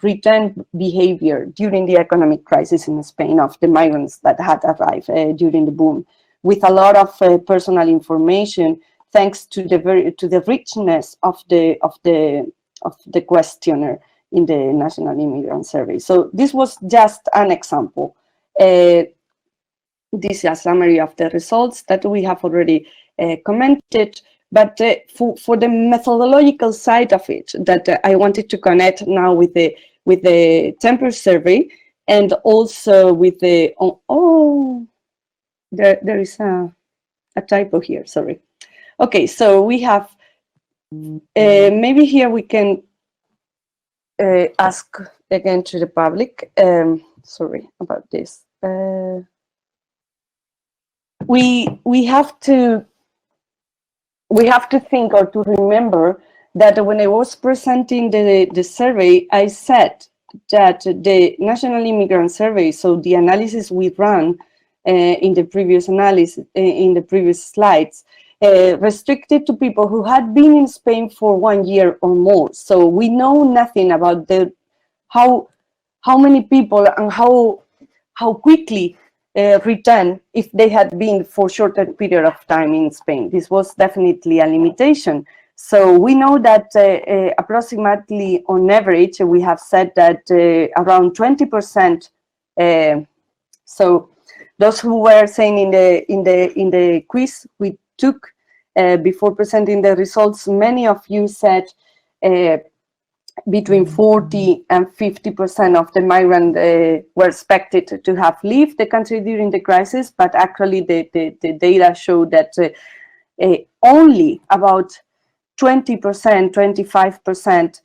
return behavior during the economic crisis in Spain of the migrants that had arrived during the boom, with a lot of personal information, thanks to the richness of the questionnaire in the National Immigrant Survey. So this was just an example. This is a summary of the results that we have already commented, but for the methodological side of it, that I wanted to connect now with the temper survey, and also with the there is a typo here, sorry. Okay, so we have maybe here we can ask again to the public. Sorry about this. We have to think, or to remember, that when I was presenting the survey, I said that the National Immigrant Survey, so the analysis we ran in the previous analysis, in the previous slides, restricted to people who had been in Spain for 1 year or more. So we know nothing about how many people and how quickly return if they had been for shorter period of time in Spain. This was definitely a limitation. So we know that approximately on average, we have said that around 20%. So those who were saying in the quiz we took before presenting the results, many of you said between 40 and 50% of the migrants were expected to have left the country during the crisis, but actually the data showed that only about 20%, 25%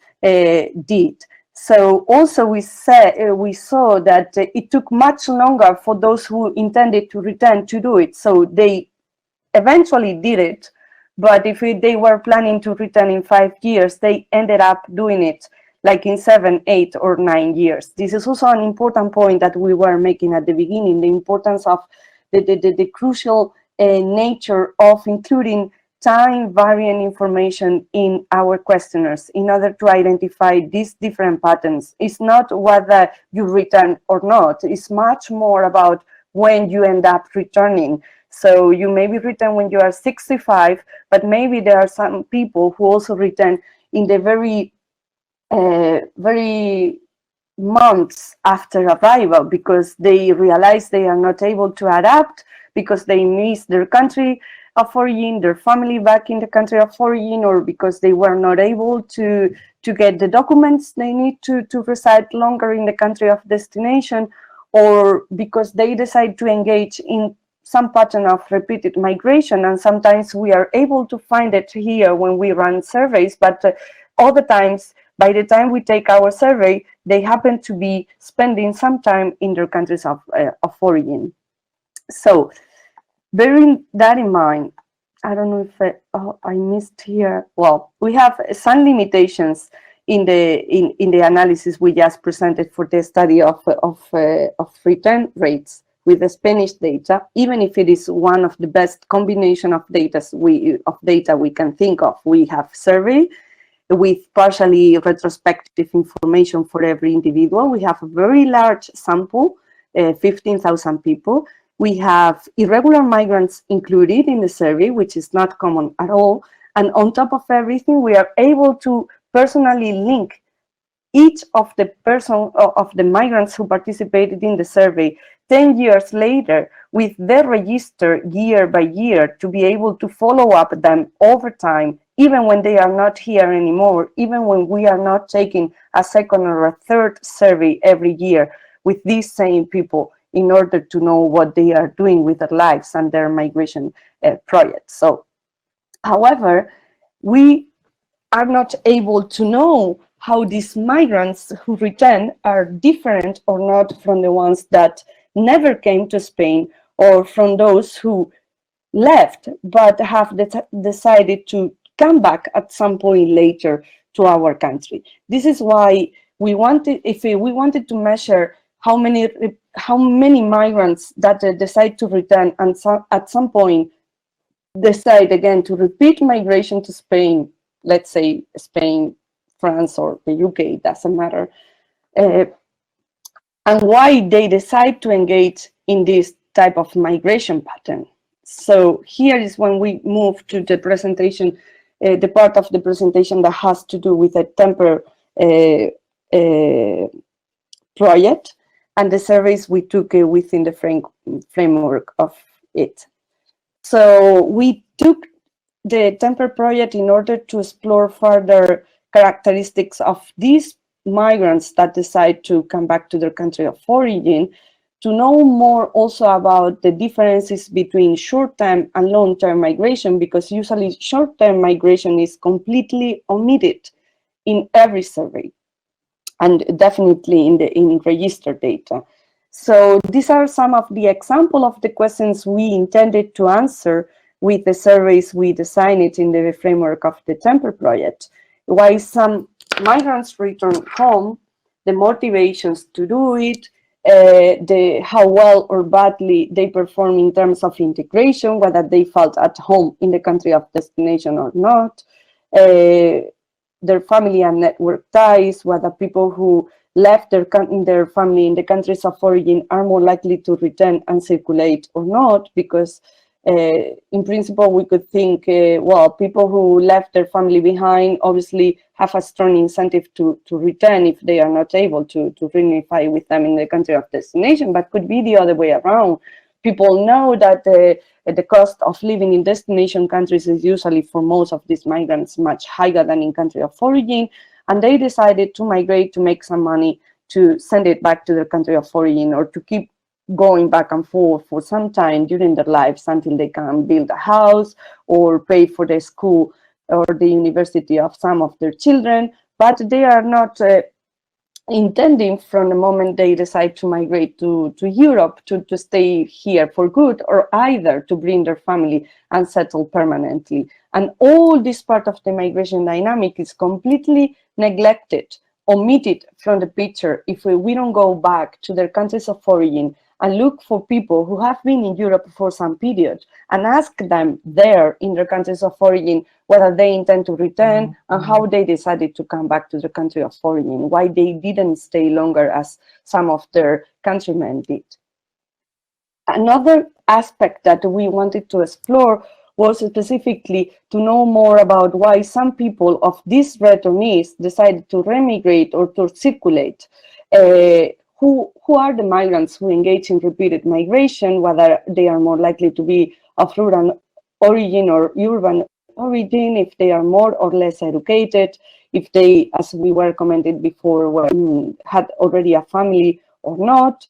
did. So also we saw that it took much longer for those who intended to return to do it. So they eventually did it, but if they were planning to return in 5 years, they ended up doing it like in 7, 8, or 9 years. This is also an important point that we were making at the beginning, the importance of the crucial nature of including time-varying information in our questionnaires in order to identify these different patterns. It's not whether you return or not, it's much more about when you end up returning. So you maybe return when you are 65, but maybe there are some people who also return in the very months after arrival because they realize they are not able to adapt, because they miss their country of origin, their family back in the country of origin, or because they were not able to get the documents they need to reside longer in the country of destination, or because they decide to engage in some pattern of repeated migration. And sometimes we are able to find it here when we run surveys, but other times, by the time we take our survey, they happen to be spending some time in their countries of origin. So bearing that in mind, I don't know if I missed here. Well, we have some limitations in the analysis we just presented for the study of return rates with the Spanish data, even if it is one of the best combination of data we can think of. We have survey with partially retrospective information for every individual. We have a very large sample, 15,000 people. We have irregular migrants included in the survey, which is not common at all. And on top of everything, we are able to personally link each of the migrants who participated in the survey 10 years later with their register year by year to be able to follow up them over time, even when they are not here anymore, even when we are not taking a second or a third survey every year with these same people in order to know what they are doing with their lives and their migration projects. So, however, we are not able to know how these migrants who return are different or not from the ones that never came to Spain, or from those who left but have decided to come back at some point later to our country. This is why we wanted, if we wanted to measure how many migrants that decide to return and at some point decide again to repeat migration to Spain, let's say Spain, France, or the UK, it doesn't matter, and why they decide to engage in this type of migration pattern. So here is when we move to the presentation, the part of the presentation that has to do with a temporary project and the surveys we took within the framework of it. So we took the temporary project in order to explore further characteristics of these migrants that decide to come back to their country of origin, to know more also about the differences between short-term and long-term migration, because usually short-term migration is completely omitted in every survey, and definitely in registered data. So these are some of the examples of the questions we intended to answer with the surveys we designed it in the framework of the temporary project. why some migrants return home, the motivations to do it, how well or badly they perform in terms of integration, whether they felt at home in the country of destination or not, their family and network ties, whether people who left their family in the countries of origin are more likely to return and circulate or not, because in principle we could think, well, people who left their family behind obviously have a strong incentive to return if they are not able to reunify with them in the country of destination, but could be the other way around. People know that the cost of living in destination countries is usually, for most of these migrants, much higher than in country of origin, and they decided to migrate to make some money to send it back to their country of origin, or to keep going back and forth for some time during their lives until they can build a house or pay for the school or the university of some of their children, but they are not intending from the moment they decide to migrate to Europe to stay here for good, or either to bring their family and settle permanently. And all this part of the migration dynamic is completely neglected, omitted from the picture if we don't go back to their countries of origin and look for people who have been in Europe for some period and ask them there in their countries of origin whether they intend to return and how they decided to come back to the country of origin, why they didn't stay longer as some of their countrymen did. Another aspect that we wanted to explore was specifically to know more about why some people of these returnees decided to remigrate or to circulate. Who are the migrants who engage in repeated migration, whether they are more likely to be of rural origin or urban origin, if they are more or less educated, if they, as we were commented before, had already a family or not,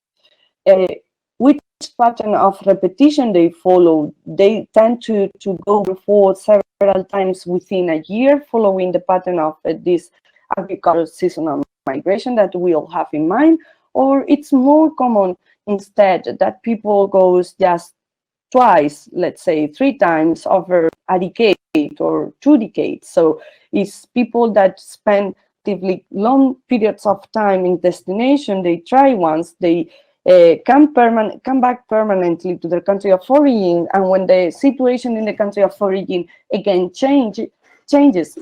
which pattern of repetition they follow. They tend to go forward several times within a year, following the pattern of this agricultural seasonal migration that we all have in mind, or it's more common instead that people goes just twice, let's say 3 times over a decade or 2 decades. So it's people that spend relatively long periods of time in destination. They try once, they come back permanently to their country of origin, and when the situation in the country of origin again changes,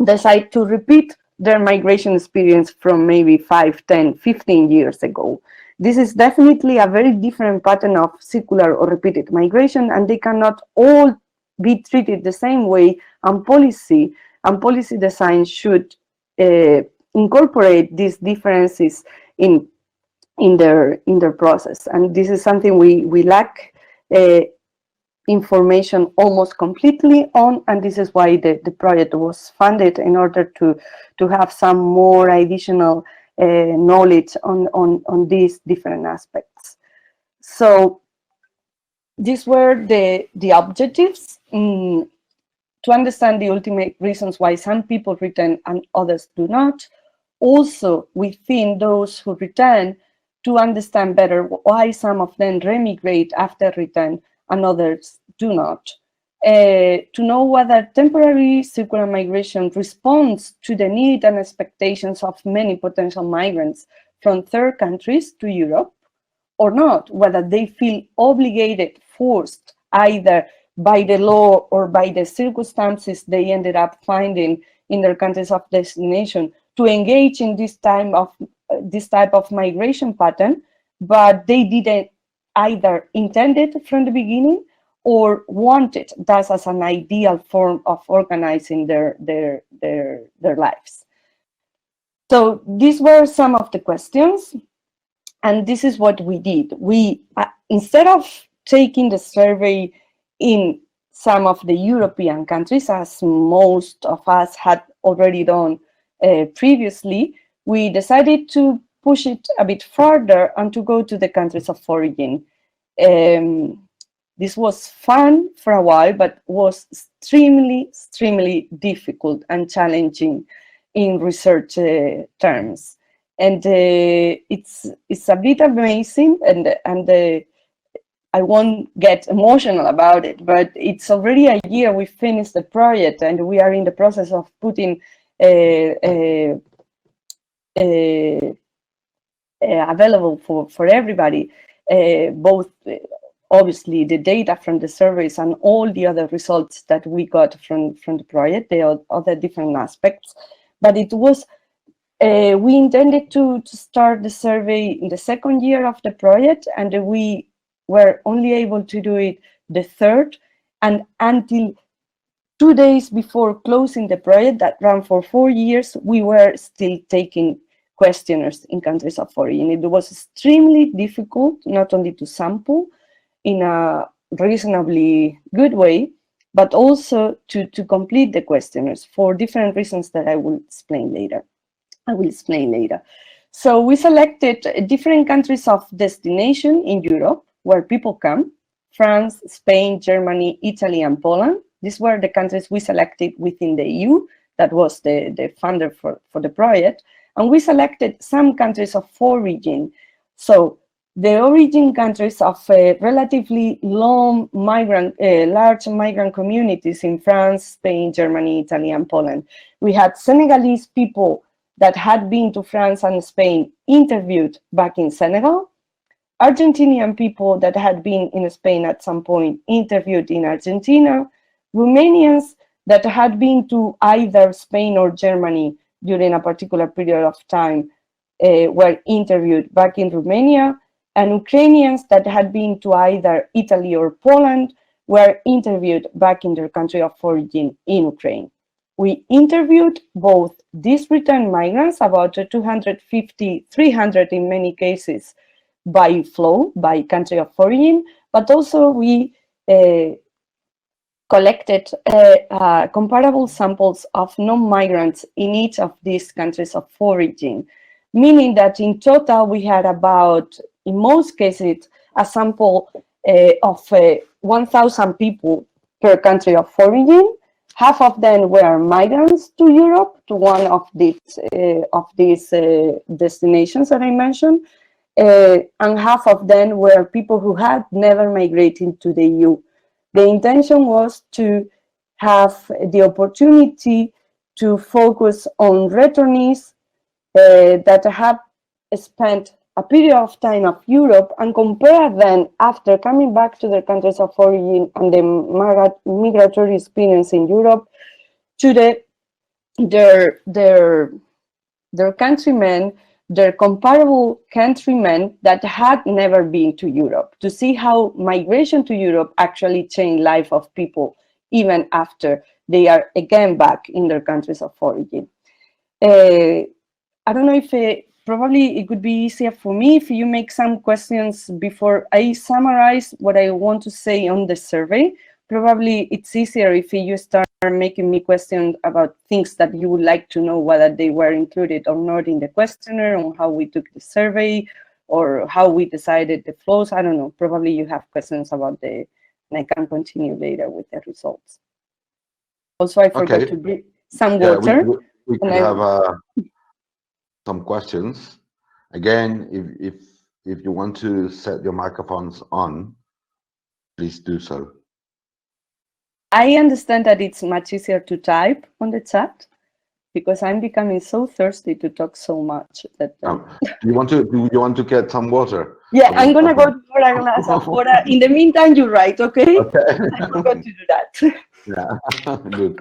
decide to repeat their migration experience from maybe 5, 10, 15 years ago. This is definitely a very different pattern of circular or repeated migration, and they cannot all be treated the same way, and policy design should incorporate these differences in their process. And this is something we lack information almost completely on, and this is why the project was funded, in order to have some more additional knowledge on these different aspects. So these were the objectives, to understand the ultimate reasons why some people return and others do not. Also, within those who return, to understand better why some of them remigrate after return and others do not. To know whether temporary circular migration responds to the need and expectations of many potential migrants from third countries to Europe or not, whether they feel obligated, forced, either by the law or by the circumstances they ended up finding in their countries of destination, to engage in this type of migration pattern, but they didn't either intend it from the beginning or want it thus as an ideal form of organizing their lives. So these were some of the questions, and this is what we did. We, instead of taking the survey in some of the European countries, as most of us had already done previously, we decided to push it a bit further and to go to the countries of origin. This was fun for a while, but was extremely difficult and challenging in research terms. And it's a bit amazing, and I won't get emotional about it, but it's already a year we finished the project, and we are in the process of putting available for everybody, both obviously the data from the surveys and all the other results that we got from the project, the other different aspects. But it was, we intended to start the survey in the second year of the project, and we were only able to do it the third, and until 2 days before closing the project that ran for 4 years, we were still taking questionnaires in countries of origin. It was extremely difficult, not only to sample in a reasonably good way, but also to complete the questionnaires for different reasons that I will explain later. So we selected different countries of destination in Europe where people come: France, Spain, Germany, Italy, and Poland. These were the countries we selected within the EU. That was the funder for the project. And we selected some countries of origin. So the origin countries of relatively large migrant communities in France, Spain, Germany, Italy, and Poland. We had Senegalese people that had been to France and Spain interviewed back in Senegal, Argentinian people that had been in Spain at some point interviewed in Argentina, Romanians that had been to either Spain or Germany during a particular period of time were interviewed back in Romania, and Ukrainians that had been to either Italy or Poland were interviewed back in their country of origin in Ukraine. We interviewed both these returned migrants, about 250, 300 in many cases, by flow, by country of origin, but also we collected comparable samples of non-migrants in each of these countries of origin, meaning that in total we had about, in most cases, a sample of 1,000 people per country of origin. Half of them were migrants to Europe, to one of these destinations that I mentioned, and half of them were people who had never migrated to the EU. The intention was to have the opportunity to focus on returnees that have spent a period of time of Europe and compare them after coming back to their countries of origin and the migratory experience in Europe to their countrymen, their comparable countrymen that had never been to Europe, to see how migration to Europe actually changed life of people even after they are again back in their countries of origin. I don't know if probably it would be easier for me if you make some questions before I summarize what I want to say on the survey. Probably it's easier if you start making me questions about things that you would like to know, whether they were included or not in the questionnaire, or how we took the survey, or how we decided the flows. I don't know. Probably you have questions about and I can continue later with the results. Also, I forgot to bring some water. We could have some questions. Again, if you want to set your microphones on, please do so. I understand that it's much easier to type on the chat because I'm becoming so thirsty to talk so much that. Do you want to get some water? Yeah, I'm gonna go for a glass of water. In the meantime, you write, okay? I forgot to do that. Yeah, good.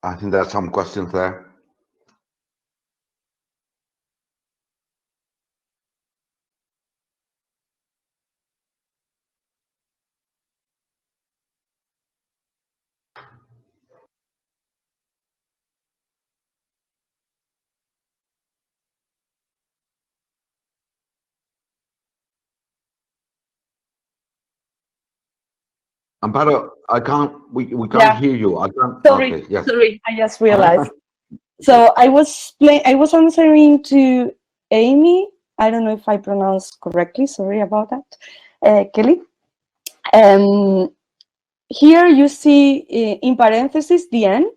I think there are some questions there. Amparo, we can't Yeah. hear you. I can't. Sorry, Okay, yes. sorry, I just realized. So I was answering to Amy. I don't know if I pronounced correctly. Sorry about that, Kelly. Here you see in parentheses the N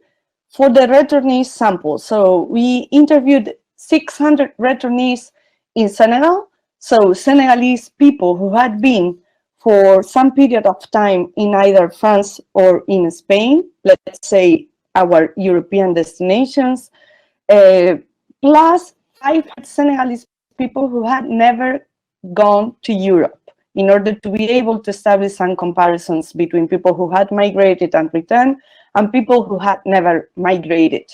for the returnees sample. So we interviewed 600 returnees in Senegal. So Senegalese people who had been for some period of time in either France or in Spain, let's say our European destinations, plus 500 Senegalese people who had never gone to Europe, in order to be able to establish some comparisons between people who had migrated and returned and people who had never migrated,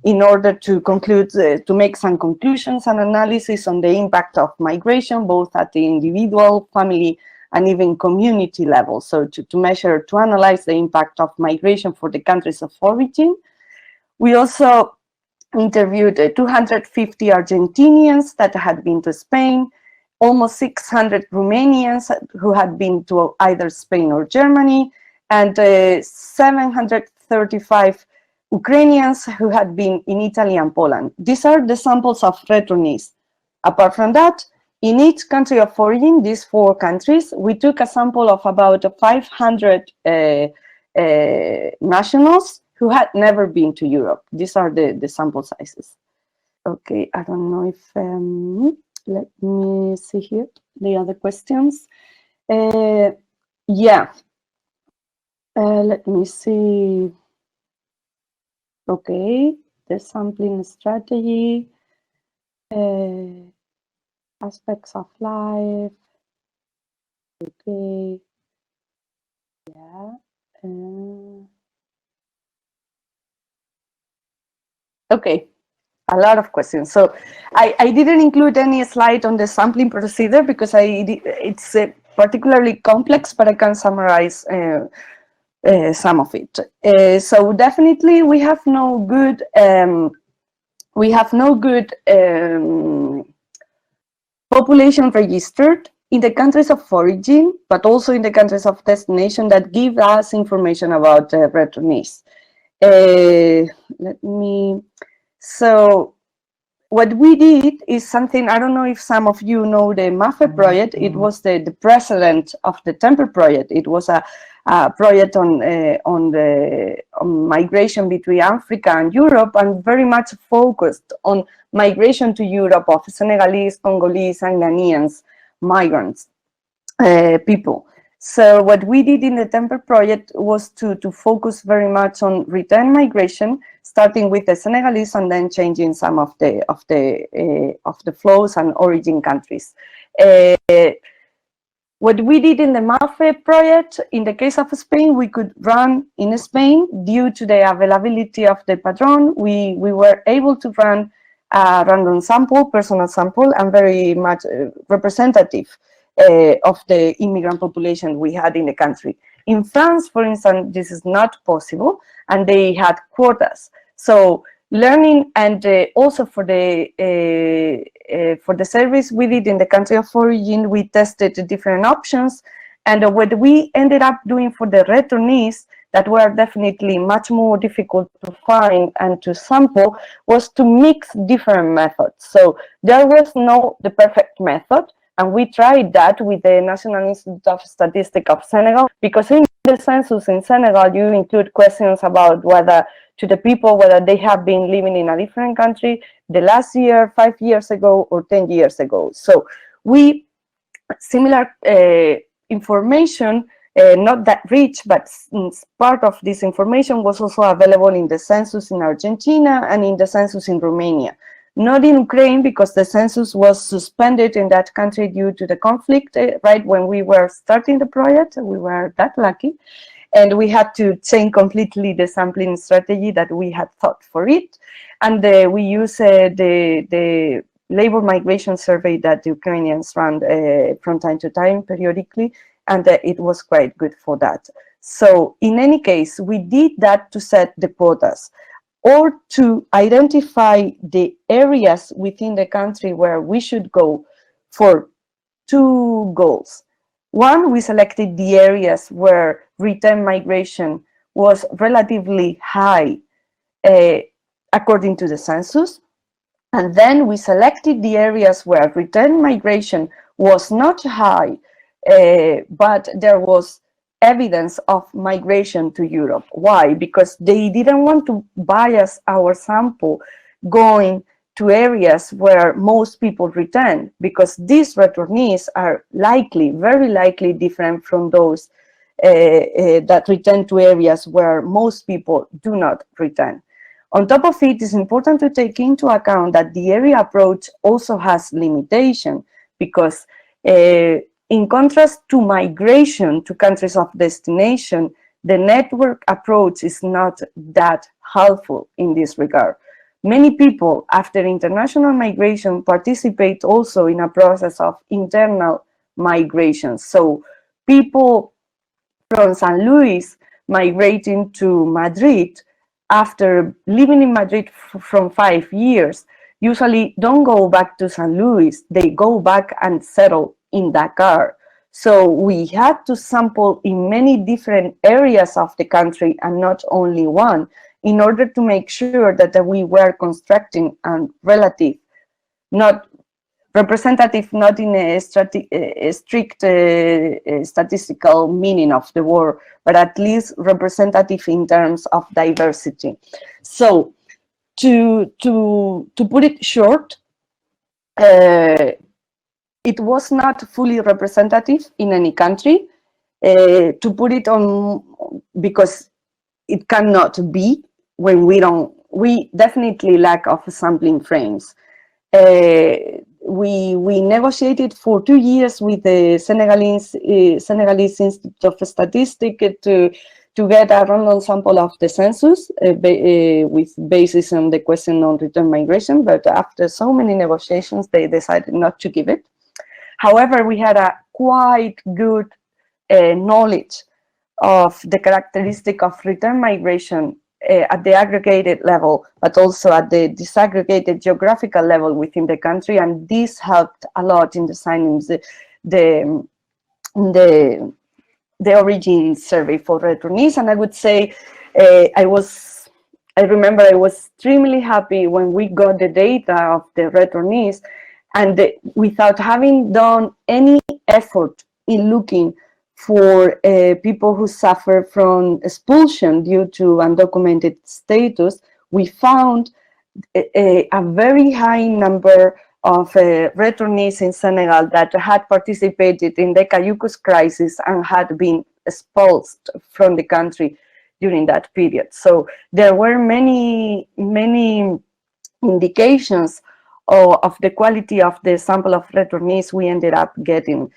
in order to conclude, to make some conclusions and analysis on the impact of migration, both at the individual, family, and even community level. So to analyze the impact of migration for the countries of origin. We also interviewed 250 Argentinians that had been to Spain, almost 600 Romanians who had been to either Spain or Germany, and 735 Ukrainians who had been in Italy and Poland. These are the samples of returnees. Apart from that, in each country of origin, these 4 countries, we took a sample of about 500 nationals who had never been to Europe. These are the sample sizes. Okay, I don't know if, let me see here, the other questions. Yeah, let me see. Okay, the sampling strategy, aspects of life. Okay, yeah. Okay, a lot of questions. So I didn't include any slide on the sampling procedure because it's particularly complex, but I can summarize some of it. So definitely we have no good population registered in the countries of origin, but also in the countries of destination that give us information about returnees. So what we did is something, I don't know if some of you know the MAFE project. It was the precedent of the Temple project. It was a project on migration between Africa and Europe, and very much focused on migration to Europe of Senegalese, Congolese, and Ghanaians, migrants, people. So what we did in the Temple project was to focus very much on return migration, starting with the Senegalese and then changing some of the flows and origin countries. What we did in the MAFE project, in the case of Spain, we could run in Spain due to the availability of the padrón. We were able to run a random sample, personal sample, and very much representative of the immigrant population we had in the country. In France, for instance, this is not possible, and they had quotas. So learning, and also for the service we did in the country of origin, we tested different options. And what we ended up doing for the returnees, that were definitely much more difficult to find and to sample, was to mix different methods. So there was the perfect method. And we tried that with the National Institute of Statistics of Senegal, because in the census in Senegal, you include questions about whether they have been living in a different country the last year, 5 years ago, or 10 years ago. So similar information, not that rich, but part of this information was also available in the census in Argentina and in the census in Romania. Not in Ukraine, because the census was suspended in that country due to the conflict right when we were starting the project. We were that lucky. And we had to change completely the sampling strategy that we had thought for it. And we use the labor migration survey that the Ukrainians run from time to time, periodically, and it was quite good for that. So in any case, we did that to set the quotas, or to identify the areas within the country where we should go, for 2 goals. One, we selected the areas where return migration was relatively high according to the census. And then we selected the areas where return migration was not high, but there was evidence of migration to Europe. Why? Because they didn't want to bias our sample going to areas where most people return, because these returnees are likely, very likely different from those that return to areas where most people do not return. On top of it, it's important to take into account that the area approach also has limitation, because in contrast to migration to countries of destination, the network approach is not that helpful in this regard. Many people, after international migration, participate also in a process of internal migration. So people from San Luis migrating to Madrid after living in Madrid from 5 years usually don't go back to San Luis. They go back and settle in Dakar. So we had to sample in many different areas of the country and not only one, in order to make sure that we were constructing a relative, not representative, not in a strict statistical meaning of the word, but at least representative in terms of diversity. So to put it short, it was not fully representative in any country. To put it on, because it cannot be when we definitely lack of sampling frames. We negotiated for 2 years with the Senegalese Institute of Statistics to get a random sample of the census with basis on the question on return migration, but after so many negotiations, they decided not to give it. However, we had a quite good knowledge of the characteristic of return migration at the aggregated level, but also at the disaggregated geographical level within the country, and this helped a lot in designing the origin survey for returnees. And I would say I remember I was extremely happy when we got the data of the returnees, and without having done any effort in looking for people who suffer from expulsion due to undocumented status, we found a very high number of returnees in Senegal that had participated in the Cayucos crisis and had been expelled from the country during that period. So there were many indications of the quality of the sample of returnees we ended up getting.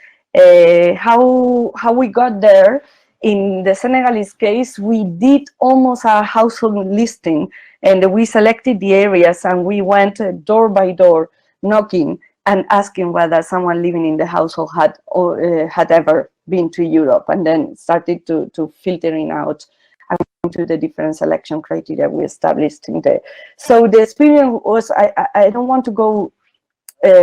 How we got there, in the Senegalese case, we did almost a household listing, and we selected the areas and we went door by door knocking and asking whether someone living in the household had ever been to Europe, and then started to filtering out to the different selection criteria we established in there. So the experience was, I don't want to go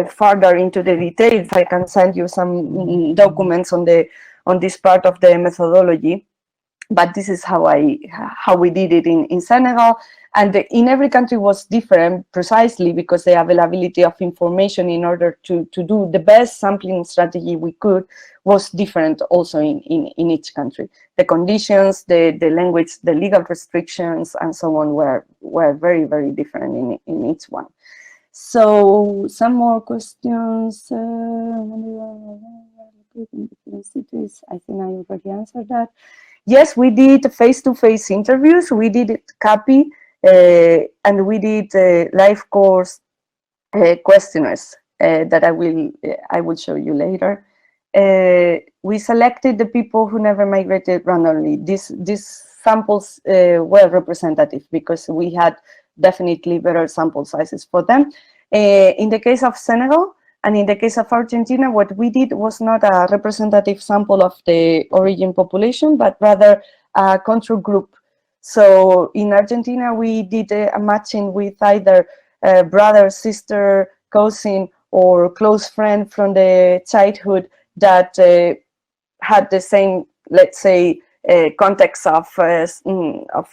further into the details. I can send you some documents on this part of the methodology, but this is how we did it in Senegal. And in every country was different, precisely because the availability of information in order to do the best sampling strategy we could was different also in each country. The conditions, the language, the legal restrictions, and so on were very, very different in each one. So some more questions. Cities, I think I already answered that. Yes, we did face-to-face interviews. We did copy, and we did live course questionnaires that I will show you later. We selected the people who never migrated randomly. These samples were representative because we had definitely better sample sizes for them. In the case of Senegal and in the case of Argentina, what we did was not a representative sample of the origin population, but rather a control group. So in Argentina, we did a matching with either brother, sister, cousin, or close friend from the childhood that had the same, let's say, context of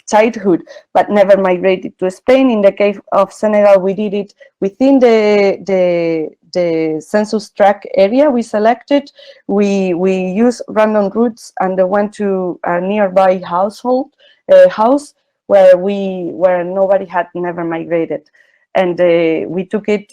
childhood, but never migrated to Spain. In the case of Senegal, we did it within the census tract area we selected. We used random routes and went to a nearby house where nobody had never migrated, and we took it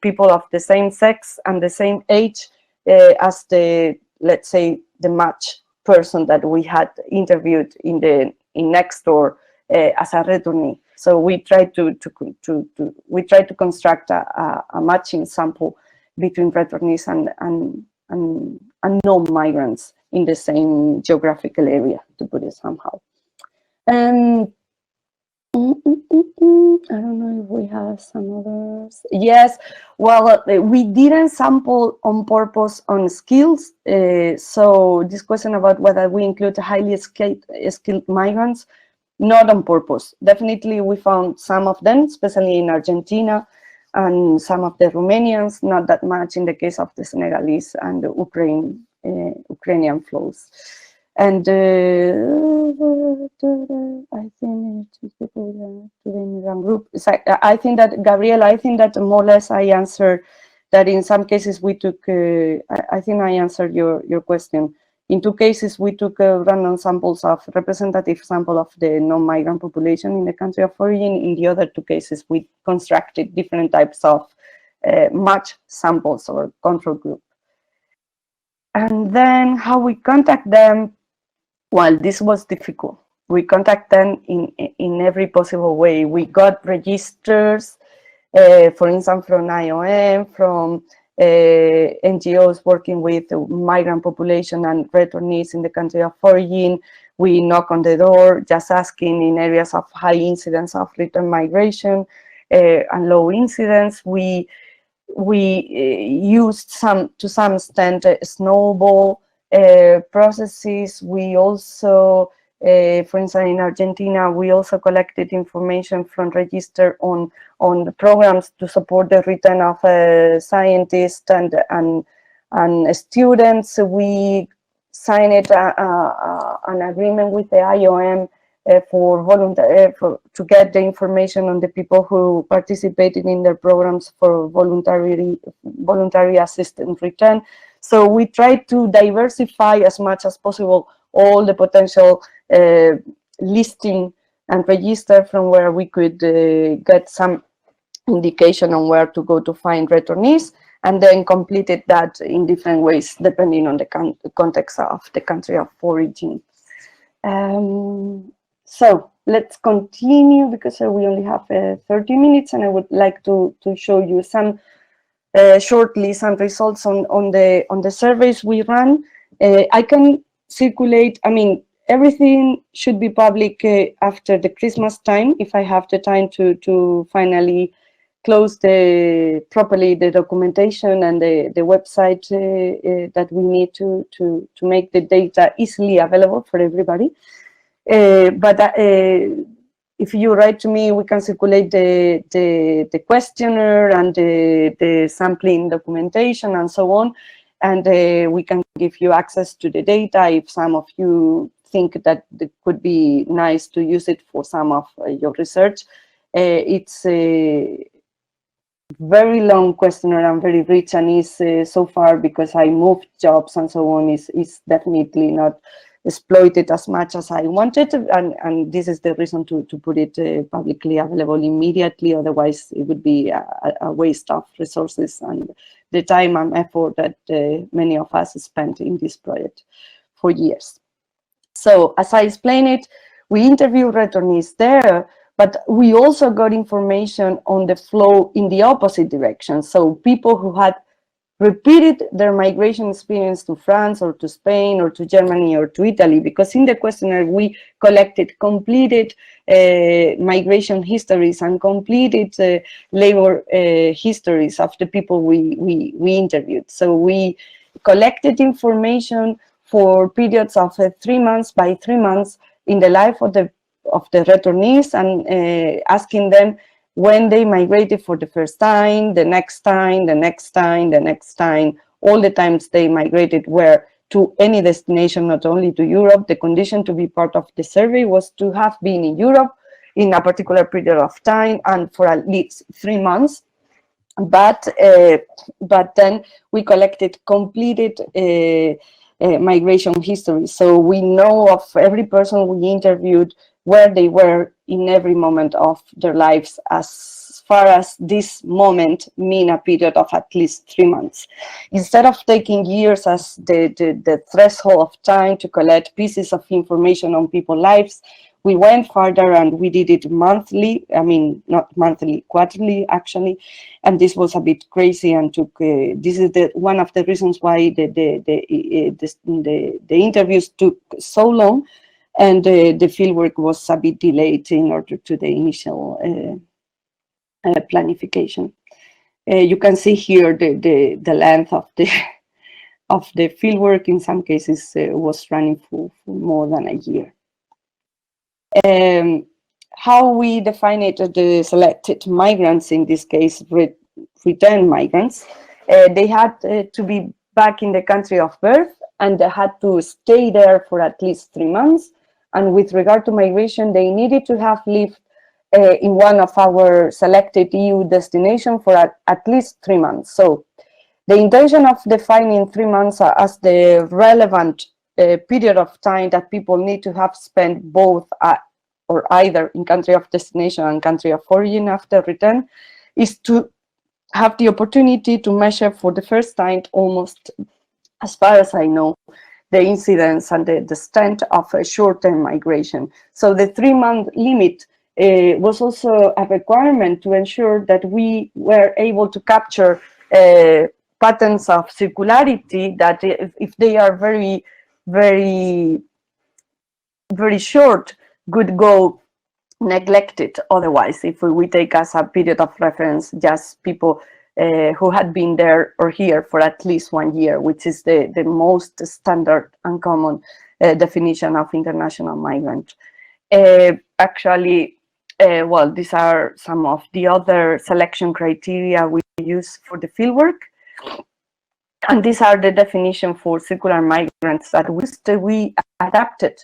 people of the same sex and the same age as the, let's say, the match person that we had interviewed in next door as a returnee. So we tried to construct a matching sample between returnees and non-migrants in the same geographical area, to put it somehow. And I don't know if we have some others. Yes, well, we didn't sample on purpose on skills. So this question about whether we include highly skilled migrants, not on purpose. Definitely we found some of them, especially in Argentina, and some of the Romanians, not that much in the case of the Senegalese and the Ukrainian flows. And I think it's people to the immigrant group. I think that, Gabriel, I think that more or less I answered that. In some cases we took, I think I answered your question. In 2 cases, we took random samples of representative sample of the non-migrant population in the country of origin. In the other 2 cases, we constructed different types of match samples or control group. And then how we contact them, well, this was difficult. We contact them in every possible way. We got registers, for instance, from IOM, from NGOs working with the migrant population and returnees in the country of origin. We knock on the door, just asking in areas of high incidence of return migration and low incidence. We used to some extent snowball processes. We also, for instance, in Argentina, we also collected information from register on the programs to support the return of scientists and students. We signed an agreement with the IOM to get the information on the people who participated in their programs for voluntary assistance return. So we tried to diversify as much as possible all the potential listing and register from where we could get some indication on where to go to find returnees, and then completed that in different ways depending on the context of the country of origin. So let's continue, because we only have 30 minutes, and I would like to show you some shortly some results on the surveys we ran. I can circulate, I mean, everything should be public after the Christmas time, if I have the time to finally close properly the documentation and the website that we need to make the data easily available for everybody. But if you write to me, we can circulate the questionnaire and the sampling documentation and so on, and we can give you access to the data if some of you think that it could be nice to use it for some of your research. It's a very long questionnaire and very rich, and is so far, because I moved jobs and so on, is definitely not exploited as much as I wanted, and this is the reason to put it publicly available immediately. Otherwise, it would be a waste of resources and the time and effort that many of us spent in this project for years. So, as I explained it, we interviewed returnees there, but we also got information on the flow in the opposite direction. So, people who had repeated their migration experience to France or to Spain or to Germany or to Italy, because in the questionnaire we collected completed migration histories and completed labor histories of the people we interviewed. So we collected information for periods of 3 months by 3 months in the life of the returnees, and asking them when they migrated for the first time, the next time, the next time, the next time. All the times they migrated were to any destination, not only to Europe. The condition to be part of the survey was to have been in Europe in a particular period of time and for at least 3 months. But then we collected completed migration history. So we know of every person we interviewed, where they were in every moment of their lives, as far as this moment mean a period of at least 3 months. Instead of taking years as the threshold of time to collect pieces of information on people's lives, we went further and we did it monthly. I mean, not monthly, quarterly actually, and this was a bit crazy and took. This is one of the reasons why the interviews took so long, and the fieldwork was a bit delayed in order to the initial planification. You can see here the length of the fieldwork. In some cases, was running for more than a year. How we define it, the selected migrants, in this case returned migrants, they had to be back in the country of birth, and they had to stay there for at least 3 months. And with regard to migration, they needed to have lived in one of our selected EU destinations for at least 3 months. So the intention of defining 3 months as the relevant period of time that people need to have spent both or either in country of destination and country of origin after return is to have the opportunity to measure for the first time, almost as far as I know, the incidence and the extent of a short-term migration. So the 3-month limit was also a requirement to ensure that we were able to capture patterns of circularity that if they are very, very, very short, could go neglected otherwise, if we take as a period of reference just people who had been there or here for at least 1 year, which is the most standard and common definition of international migrant. Actually, well, these are some of the other selection criteria we use for the fieldwork. And these are the definition for circular migrants that we adapted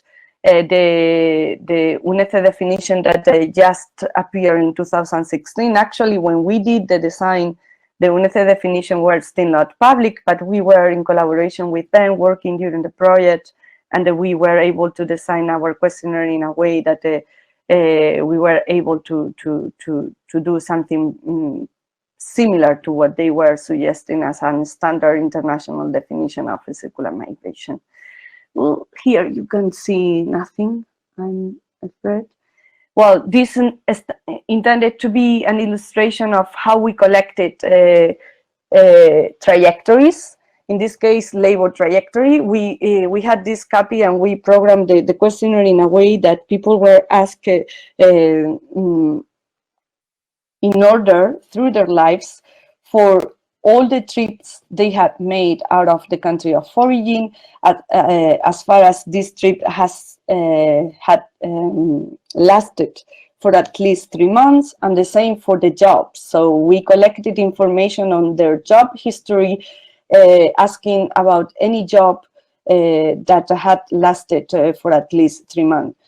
the UNECE definition that just appeared in 2016. Actually, when we did the design, the UNECE definition were still not public, but we were in collaboration with them, working during the project, and we were able to design our questionnaire in a way that we were able to do something similar to what they were suggesting as a standard international definition of a circular migration. Well, here you can see nothing, I'm afraid. Well, this is intended to be an illustration of how we collected trajectories. In this case, labor trajectory. We had this copy and we programmed the questionnaire in a way that people were asked in order through their lives for all the trips they had made out of the country of origin, as far as this trip has lasted for at least 3 months, and the same for the jobs. So we collected information on their job history, asking about any job that had lasted for at least 3 months.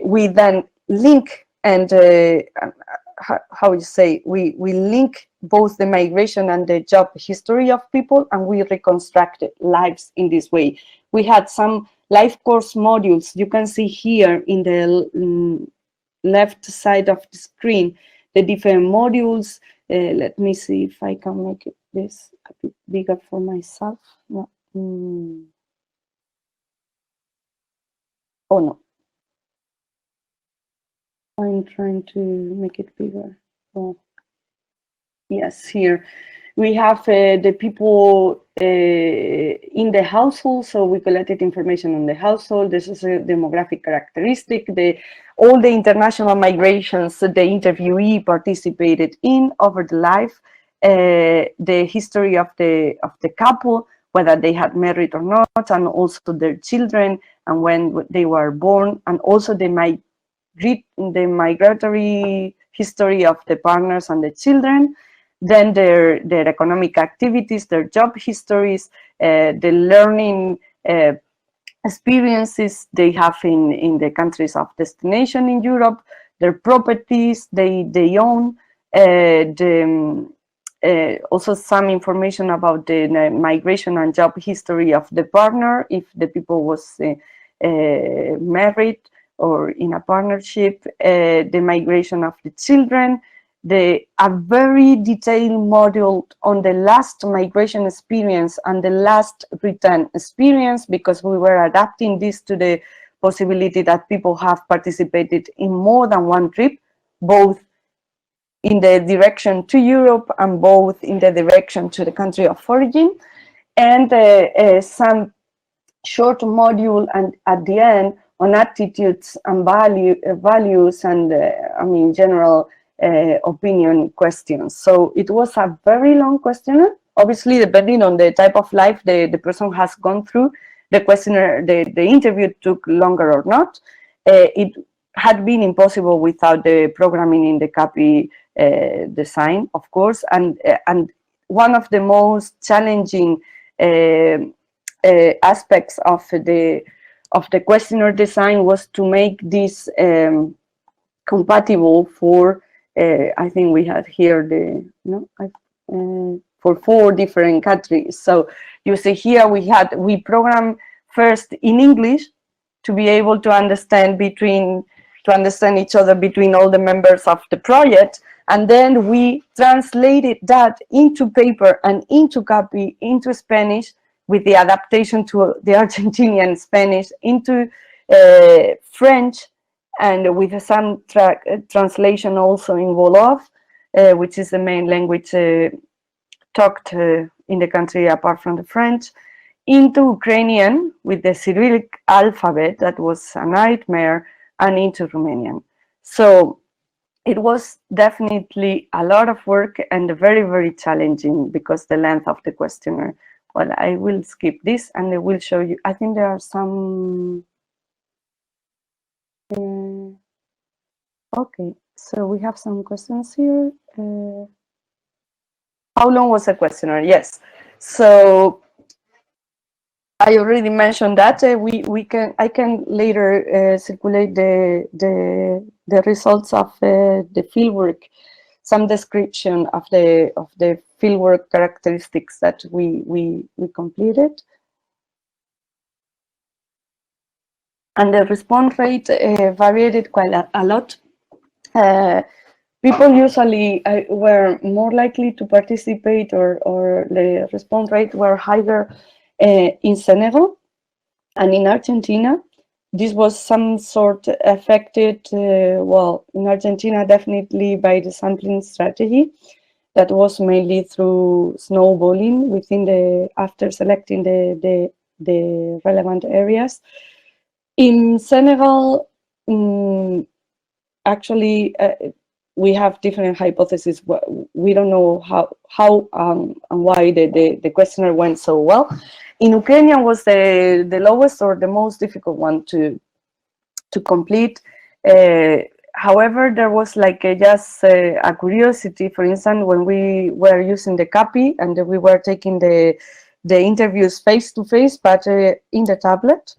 We then link and how you say, we link both the migration and the job history of people, and we reconstructed lives in this way. We had some life course modules. You can see here in the left side of the screen, the different modules. Let me see if I can make this a bit bigger for myself. No. Oh no. I'm trying to make it bigger. Oh. Yes, here we have the people in the household. So we collected information on the household. This is a demographic characteristic. All the international migrations the interviewee participated in over the life, the history of the couple, whether they had married or not, and also their children and when they were born, and also the migratory history of the partners and the children. then their economic activities, their job histories, the learning experiences they have in the countries of destination in Europe, their properties they own, also some information about the migration and job history of the partner, if the people was married or in a partnership, the migration of the children, a very detailed module on the last migration experience and the last return experience, because we were adapting this to the possibility that people have participated in more than one trip, both in the direction to Europe and both in the direction to the country of origin, and some short module and at the end on attitudes and values and I mean general opinion questions. So it was a very long questionnaire. Obviously, depending on the type of life the person has gone through, the questionnaire, the interview took longer or not. It had been impossible without the programming in the copy design, of course, and one of the most challenging aspects of the questionnaire design was to make this compatible for I think we had here for 4 different countries. So you see here we programmed first in English to be able to understand each other between all the members of the project, and then we translated that into paper and into copy into Spanish with the adaptation to the Argentinian Spanish, into French, and with some translation also in Wolof, which is the main language talked in the country apart from the French, into Ukrainian with the Cyrillic alphabet, that was a nightmare, and into Romanian. So it was definitely a lot of work and very, very challenging because the length of the questionnaire. Well, I will skip this and I will show you. I think there are some. Okay, so we have some questions here. How long was the questionnaire? Yes. So I already mentioned that I can later circulate the results of the fieldwork, some description of the fieldwork characteristics that we completed, and the response rate varied quite a lot. People usually were more likely to participate, or the response rate were higher in Senegal and in Argentina. This was some sort affected, well, in Argentina, definitely by the sampling strategy that was mainly through snowballing after selecting the relevant areas. In Senegal, actually, we have different hypotheses. We don't know how and why the questionnaire went so well. In Ukrainian was the lowest or the most difficult one to complete. However, there was like just a curiosity. For instance, when we were using the copy and we were taking the interviews face to face, but in the tablet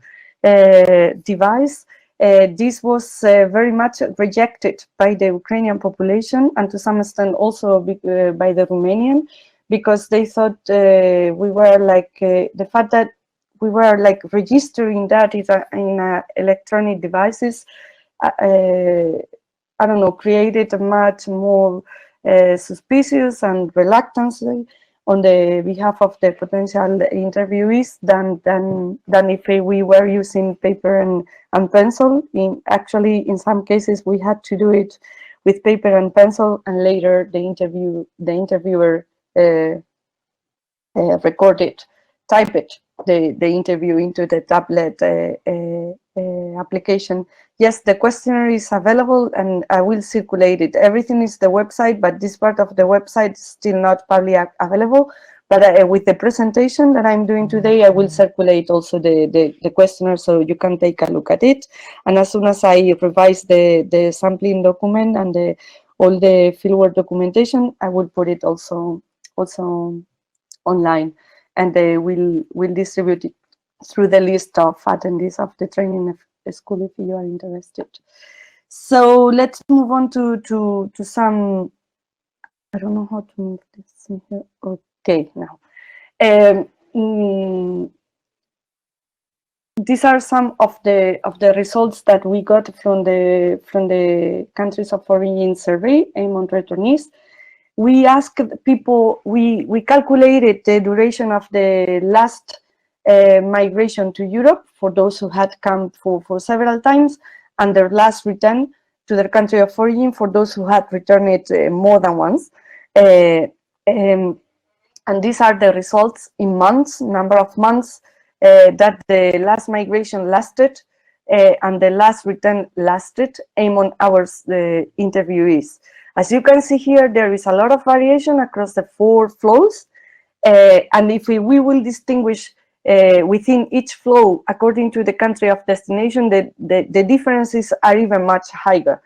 device, this was very much rejected by the Ukrainian population, and to some extent also by the Romanian, because they thought we were like the fact that we were like registering that in electronic devices. I don't know, created a much more suspicious and reluctance on the behalf of the potential interviewees than if we were using paper and pencil. Actually, in some cases, we had to do it with paper and pencil, and later the interviewer typed the interview into the tablet application. Yes, the questionnaire is available and I will circulate it. Everything is the website, but this part of the website is still not publicly available. But with the presentation that I'm doing today, I will circulate also the questionnaire so you can take a look at it. And as soon as I revise the sampling document and all the fieldwork documentation. I will put it also online, and they will distribute it through the list of attendees of the training school if you are interested. So let's move on to some. I don't know how to move this in here. Okay, now. These are some of the results that we got from the countries of origin survey among returnees. We asked people, we calculated the duration of the last migration to Europe for those who had come for several times, and their last return to their country of origin for those who had returned more than once. And these are the results in months, number of months that the last migration lasted and the last return lasted among our interviewees. As you can see here, there is a lot of variation across the 4 flows. And if we will distinguish within each flow according to the country of destination, the differences are even much higher.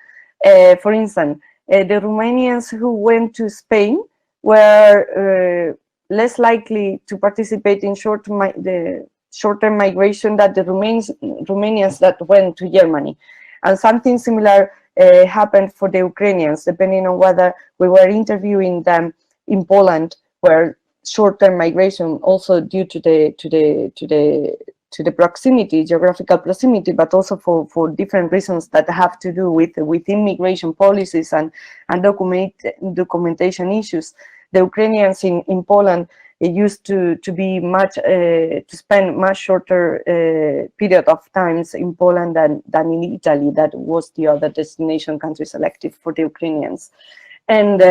For instance, the Romanians who went to Spain were less likely to participate in the short-term migration than the Romanians that went to Germany. And something similar happened for the Ukrainians, depending on whether we were interviewing them in Poland, where short-term migration, also due to the proximity, geographical proximity, but also for different reasons that have to do with immigration policies and documentation issues. The Ukrainians in Poland used to be to spend much shorter period of times in Poland than in Italy. That was the other destination country selected for the Ukrainians. And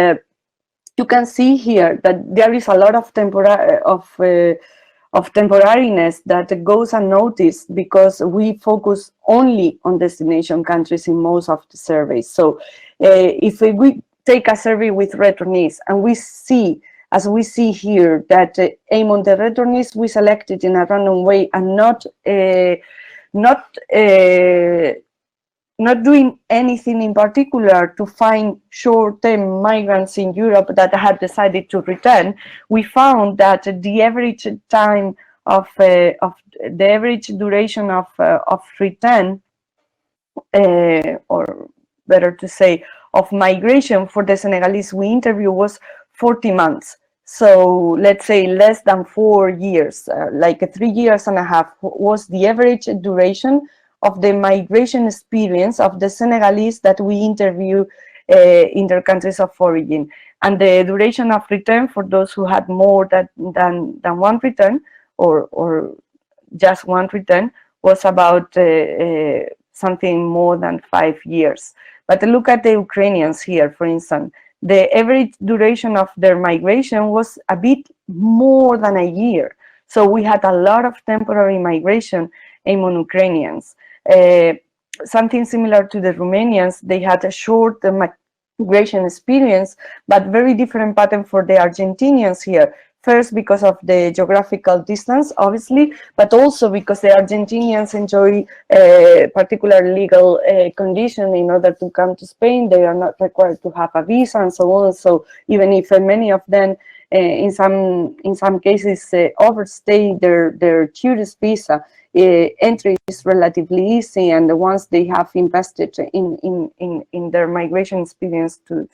you can see here that there is a lot of temporariness that goes unnoticed because we focus only on destination countries in most of the surveys. So if we take a survey with returnees and we see, as we see here, that among the returnees we selected in a random way and not doing anything in particular to find short-term migrants in Europe that had decided to return, we found that the average time of the average duration of return, or better to say, of migration for the Senegalese we interviewed was 40 months. So let's say less than 4 years, like 3 years and a half was the average duration of the migration experience of the Senegalese that we interview in their countries of origin. And the duration of return for those who had more than one return or just one return was about something more than 5 years. But look at the Ukrainians here, for instance. The average duration of their migration was a bit more than a year. So we had a lot of temporary migration among Ukrainians. Something similar to the Romanians, they had a short migration experience, but very different pattern for the Argentinians here. First, because of the geographical distance, obviously, but also because the Argentinians enjoy particular legal condition in order to come to Spain. They are not required to have a visa and so on. So even if many of them, in some cases, overstay their tourist visa, entry is relatively easy. And once they have invested in their migration experience to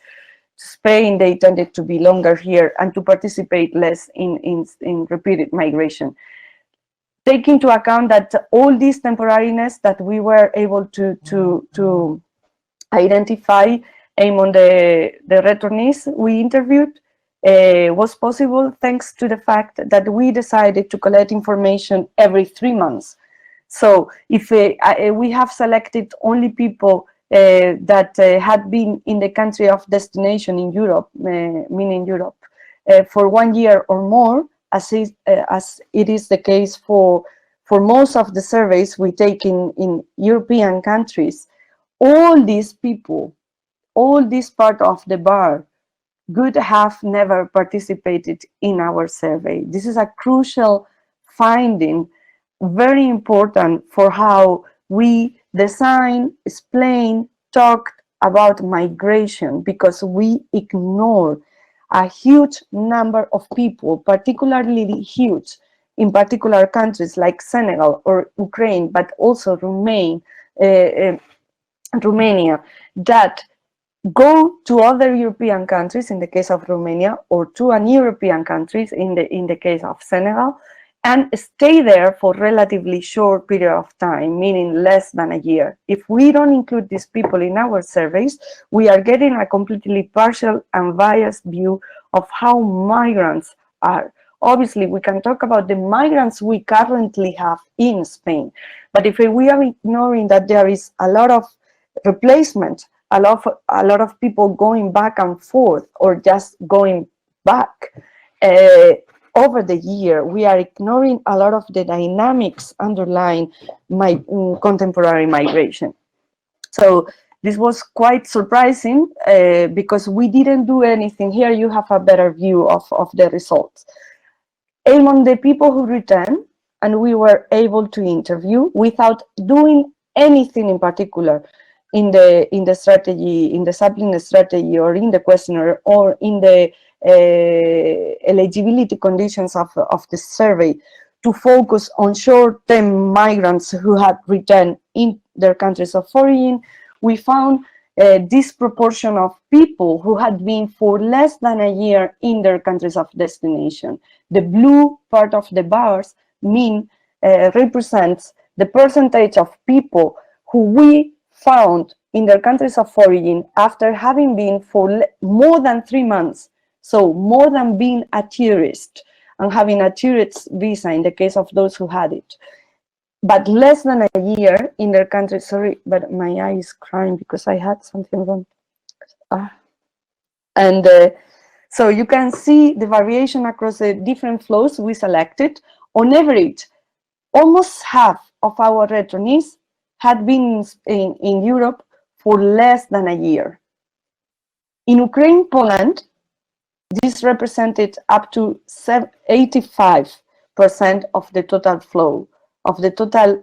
Spain, they tended to be longer here and to participate less in repeated migration. Take into account that all this temporariness that we were able to identify among the returnees we interviewed was possible thanks to the fact that we decided to collect information every 3 months. So if we have selected only people that had been in the country of destination in Europe, meaning Europe, for 1 year or more, as it is the case for most of the surveys we take in European countries, all these people, all this part of the bar could have never participated in our survey. This is a crucial finding, very important for how we design, explain, talked, about migration because we ignore a huge number of people, particularly huge in particular countries like Senegal or Ukraine, but also Romania, that go to other European countries in the case of Romania, or to an European countries in the case of Senegal, and stay there for relatively short period of time, meaning less than a year. If we don't include these people in our surveys, we are getting a completely partial and biased view of how migrants are. Obviously, we can talk about the migrants we currently have in Spain, but if we are ignoring that there is a lot of replacement, a lot of people going back and forth or just going back over the year, we are ignoring a lot of the dynamics underlying contemporary migration. So this was quite surprising because we didn't do anything. Here you have a better view of the results. Among the people who returned, and we were able to interview without doing anything in particular in the strategy, in the sampling strategy, or in the questionnaire, or in the eligibility conditions of the survey, to focus on short-term migrants who had returned in their countries of origin, we found a disproportion of people who had been for less than a year in their countries of destination. The blue part of the bars represents the percentage of people who we found in their countries of origin after having been for more than 3 months. So more than being a tourist and having a tourist visa in the case of those who had it, but less than a year in their country. Sorry, but my eye is crying because I had something wrong. So you can see the variation across the different flows we selected. On average, almost half of our returnees had been in Europe for less than a year. In Ukraine, Poland, this represented up to 85% of the total flow, of the total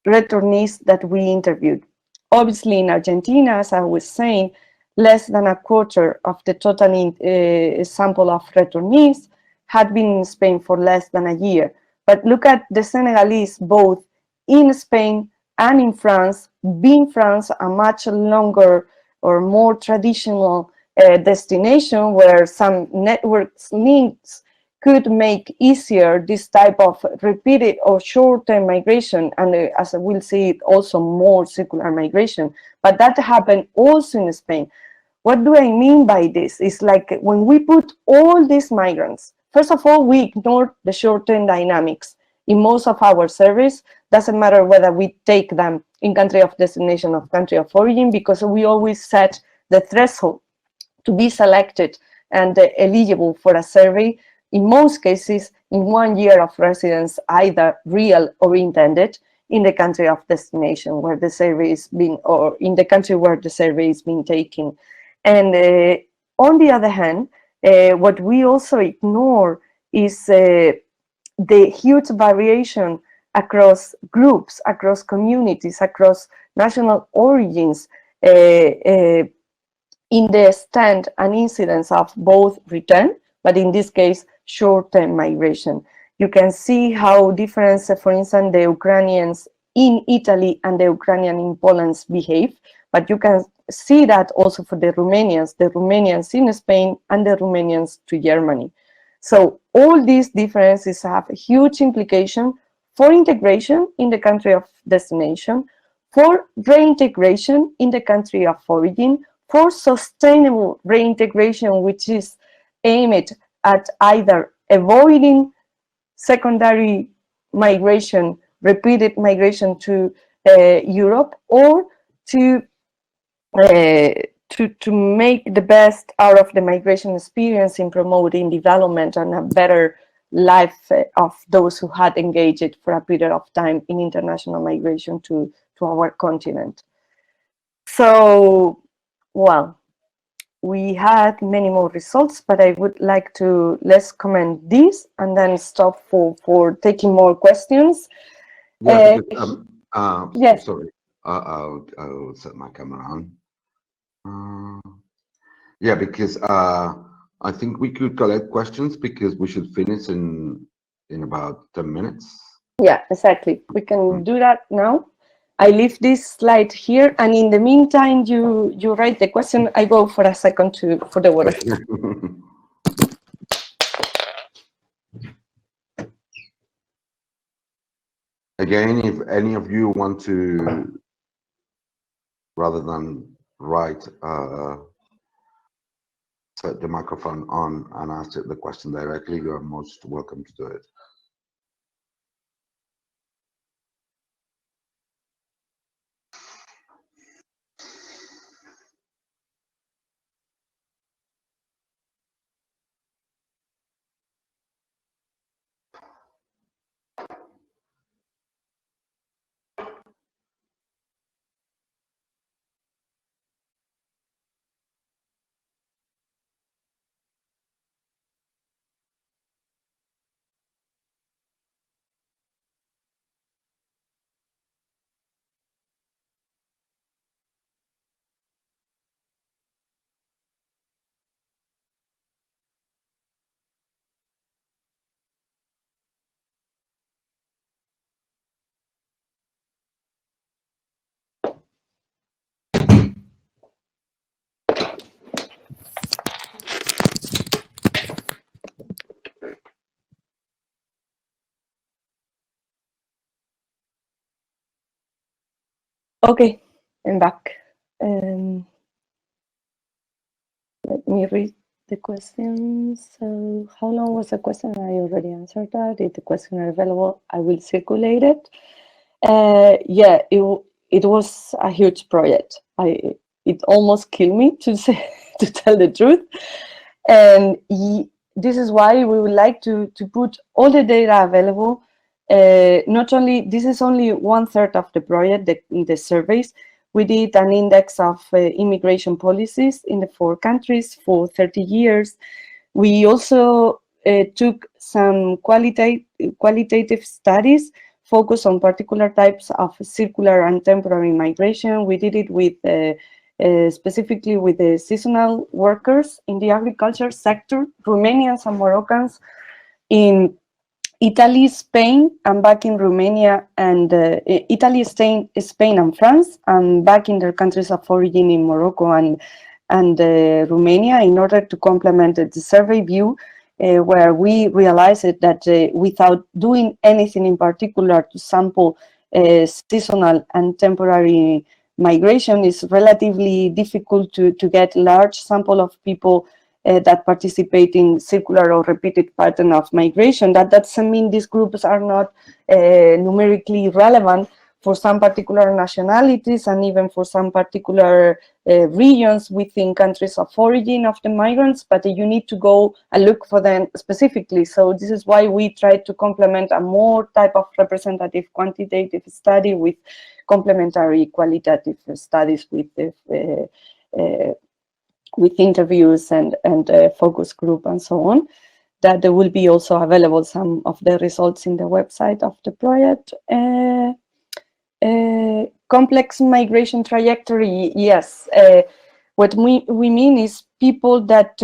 returnees that we interviewed. Obviously, in Argentina, as I was saying, less than a quarter of the total sample of returnees had been in Spain for less than a year. But look at the Senegalese, both in Spain and in France, being France a much longer or more traditional destination where some networks links could make easier this type of repeated or short-term migration, and as we'll see, also more circular migration. But that happened also in Spain. What do I mean by this? It's like when we put all these migrants, first of all, we ignore the short-term dynamics in most of our surveys. Doesn't matter whether we take them in country of destination or country of origin, because we always set the threshold to be selected and eligible for a survey, in most cases, in 1 year of residence, either real or intended, in the country of destination where the survey is being, or in the country where the survey is being taken. And on the other hand, what we also ignore is the huge variation across groups, across communities, across national origins, in the extent and incidence of both return, but in this case, short-term migration. You can see how different, for instance, the Ukrainians in Italy and the Ukrainians in Poland behave, but you can see that also for the Romanians in Spain and the Romanians to Germany. So all these differences have a huge implication for integration in the country of destination, for reintegration in the country of origin, for sustainable reintegration, which is aimed at either avoiding secondary migration, repeated migration to Europe, or to make the best out of the migration experience in promoting development and a better life of those who had engaged for a period of time in international migration to our continent. So, well, we had many more results, but I would like to let's comment this and then stop for taking more questions. Yeah, because, yes. Sorry, I'll set my camera on. Yeah, because I think we could collect questions because we should finish in about 10 minutes. Yeah, exactly. We can do that now. I leave this slide here, and in the meantime, you write the question. I go for a second for the water. Again, if any of you want to, rather than write, set the microphone on and ask the question directly, you are most welcome to do it. Okay, I'm back. Let me read the questions. So, how long was the question? I already answered that. If the question is available, I will circulate it. Yeah, it was a huge project. It almost killed me to tell the truth. And this is why we would like to put all the data available. Not only, this is only 1/3 of the project, the surveys. We did an index of immigration policies in the 4 countries for 30 years. We also took some qualitative studies focused on particular types of circular and temporary migration. We did it with specifically with the seasonal workers in the agriculture sector, Romanians and Moroccans in Italy, Spain, and back in Romania, and Italy, Spain, and France, and back in their countries of origin in Morocco and Romania, in order to complement the survey view, where we realized that without doing anything in particular to sample seasonal and temporary migration, is relatively difficult to get large sample of people that participate in circular or repeated pattern of migration. That doesn't mean these groups are not numerically relevant for some particular nationalities and even for some particular regions within countries of origin of the migrants, but you need to go and look for them specifically. So this is why we try to complement a more type of representative quantitative study with complementary qualitative studies with interviews and focus group and so on, that there will be also available some of the results in the website of the project. Complex migration trajectory, yes. What we mean is people that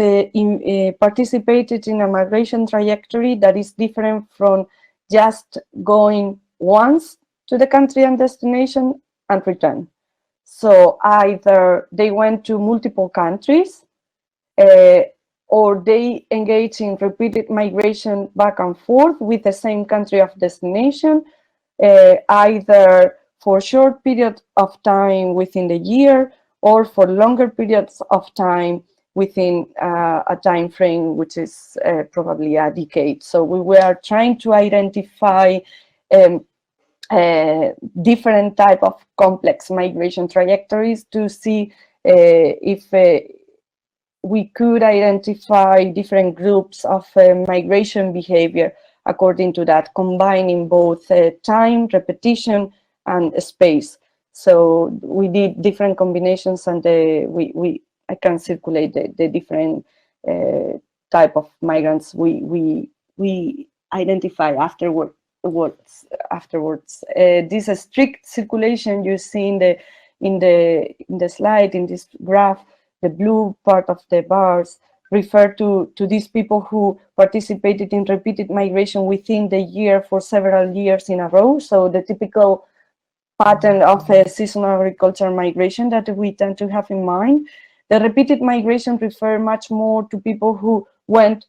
participated in a migration trajectory that is different from just going once to the country and destination and return. So either they went to multiple countries or they engage in repeated migration back and forth with the same country of destination, either for short period of time within the year or for longer periods of time within a time frame which is probably a decade. So we were trying to identify different type of complex migration trajectories to see if we could identify different groups of migration behavior according to that, combining both time, repetition, and space. So we did different combinations, and I can circulate the different type of migrants we identify afterwards. This strict circulation you see in the slide, in this graph, the blue part of the bars refer to these people who participated in repeated migration within the year for several years in a row. So the typical pattern of a seasonal agricultural migration that we tend to have in mind. The repeated migration refer much more to people who went,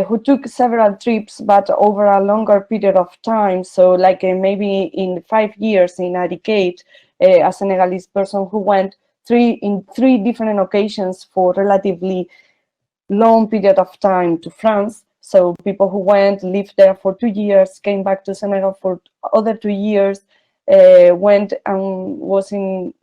who took several trips, but over a longer period of time. So like maybe in 5 years, in a decade, a Senegalese person who went in three different occasions for relatively long period of time to France. So people who went, lived there for 2 years, came back to Senegal for other 2 years, went and was in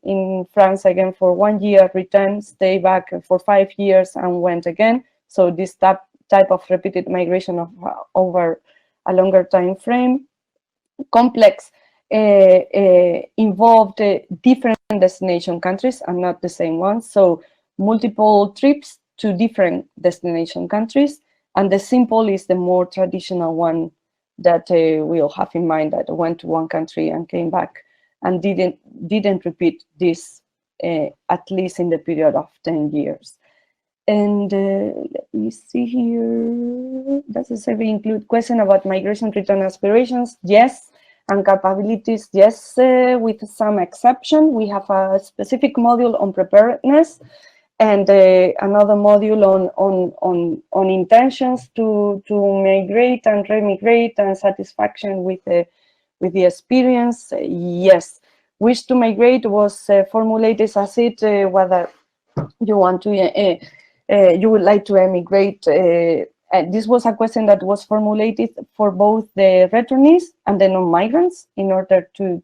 France again for 1 year, returned, stayed back for 5 years and went again. So this type of repeated migration of over a longer time frame. Complex involved different destination countries and not the same ones. So multiple trips to different destination countries. And the simple is the more traditional one that we'll have in mind, that went to one country and came back and didn't repeat this at least in the period of 10 years. And let me see here. Does the survey include question about migration return aspirations? Yes. And capabilities? Yes, with some exception. We have a specific module on preparedness and another module on intentions to migrate and remigrate and satisfaction with the experience. Yes. Wish to migrate was formulated as it whether you want to you would like to emigrate. This was a question that was formulated for both the returnees and the non-migrants in order to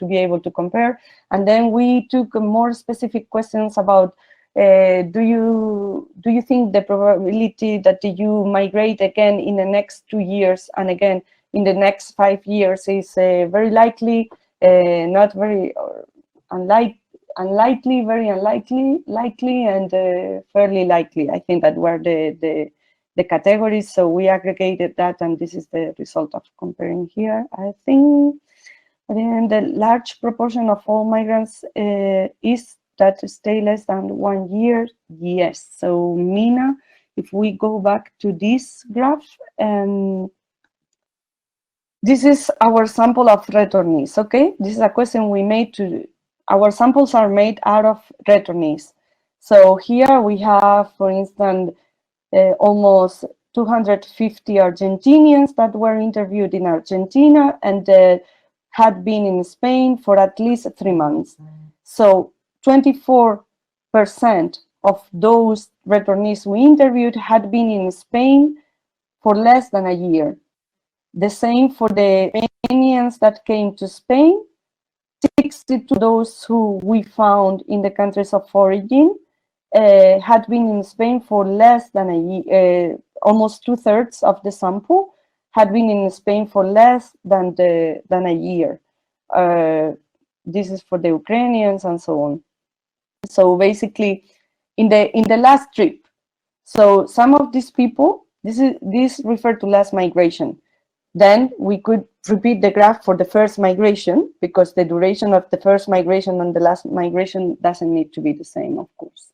be able to compare. And then we took more specific questions about do you think the probability that you migrate again in the next 2 years and again in the next 5 years is very likely, not very unlikely, very unlikely, likely, and fairly likely. I think that were the categories. So we aggregated that, and this is the result of comparing here, I think. And the large proportion of all migrants is that stay less than 1 year. Yes. So Mina, if we go back to this graph, this is our sample of returnees. Okay, this is a question we made to. Our samples are made out of returnees. So here we have, for instance, almost 250 Argentinians that were interviewed in Argentina and had been in Spain for at least 3 months. So 24% of those returnees we interviewed had been in Spain for less than a year. The same for the Albanians that came to Spain. 62 of those who we found in the countries of origin had been in Spain for less than a year. Almost 2/3 of the sample had been in Spain for less than a year. This is for the Ukrainians and so on. So basically, in the last trip, so some of these people, this referred to last migration. Then we could repeat the graph for the first migration, because the duration of the first migration and the last migration doesn't need to be the same, of course.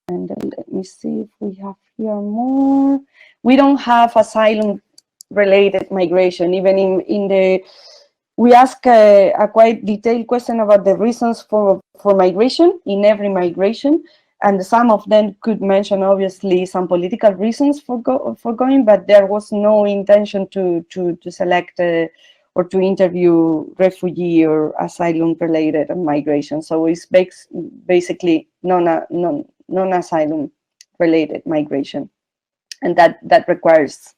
And let me see if we have here more. We don't have asylum-related migration. Even in the, we ask a quite detailed question about the reasons for migration in every migration. And some of them could mention, obviously, some political reasons for going, but there was no intention to select or to interview refugee or asylum-related migration. So it's basically non-asylum-related migration, and that requires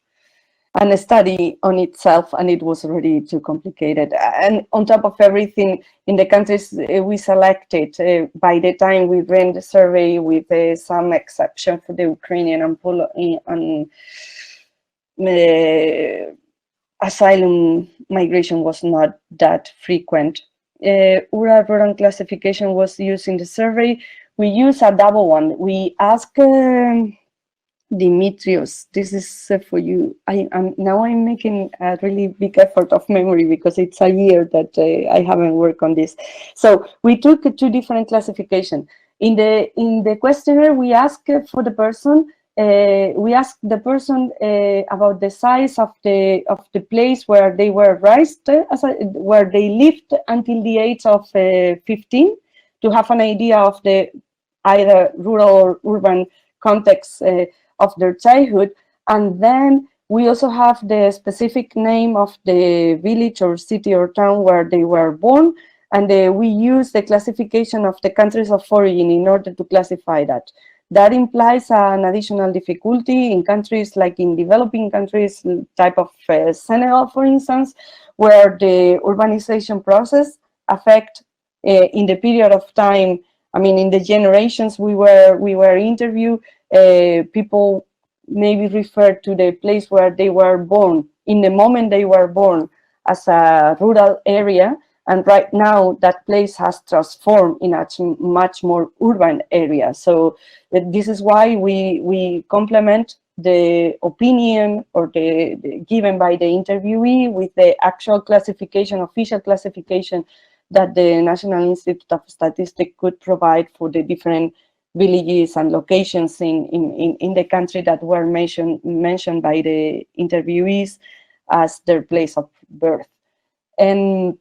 a study on itself, and it was already too complicated. And on top of everything, in the countries we selected, by the time we ran the survey, with some exception for the Ukrainian and asylum migration was not that frequent. Rural classification was used in the survey. We use a double one. We ask Dimitrios, this is for you. I'm making a really big effort of memory because it's a year that I haven't worked on this. So we took 2 different classifications. In the questionnaire, we ask for the person. We ask the person about the size of the place where they were raised, where they lived until the age of 15, to have an idea of the either rural or urban context of their childhood. And then we also have the specific name of the village or city or town where they were born. And we use the classification of the countries of origin in order to classify that. That implies an additional difficulty in countries like in developing countries, type of Senegal, for instance, where the urbanization process affect in the period of time. I mean, in the generations we were interviewed, people maybe refer to the place where they were born, in the moment they were born, as a rural area. And right now, that place has transformed in a much more urban area. So this is why we complement the opinion or the given by the interviewee with the actual classification, official classification that the National Institute of Statistics could provide for the different villages and locations in the country that were mentioned by the interviewees as their place of birth. And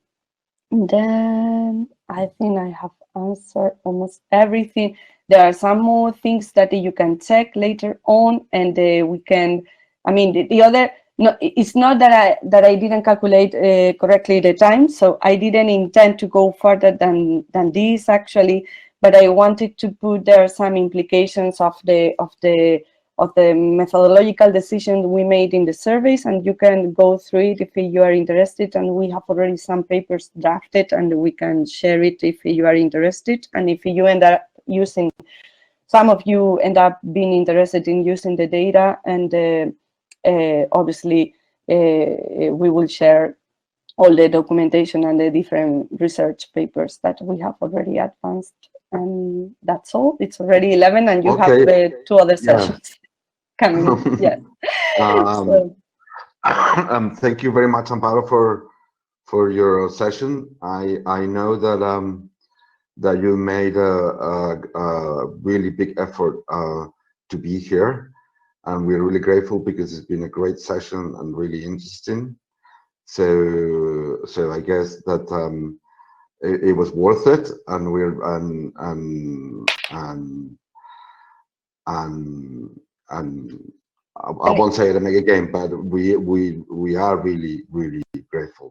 then I think I have answered almost everything. There are some more things that you can check later on, and we can, I mean, the other, no, it's not that I didn't calculate correctly the time, so I didn't intend to go further than this actually, but I wanted to put there some implications of the methodological decisions we made in the surveys, and you can go through it if you are interested. And we have already some papers drafted, and we can share it if you are interested. And if you end up using, some of you end up being interested in using the data, and obviously we will share all the documentation and the different research papers that we have already advanced. And that's all. It's already 11, and you have 2 other sessions. Yes. So. Thank you very much, Amparo, for your session. I know that that you made a really big effort to be here, and we're really grateful because it's been a great session and really interesting. So I guess that it was worth it, and we're I won't say it again, but we are really, really grateful.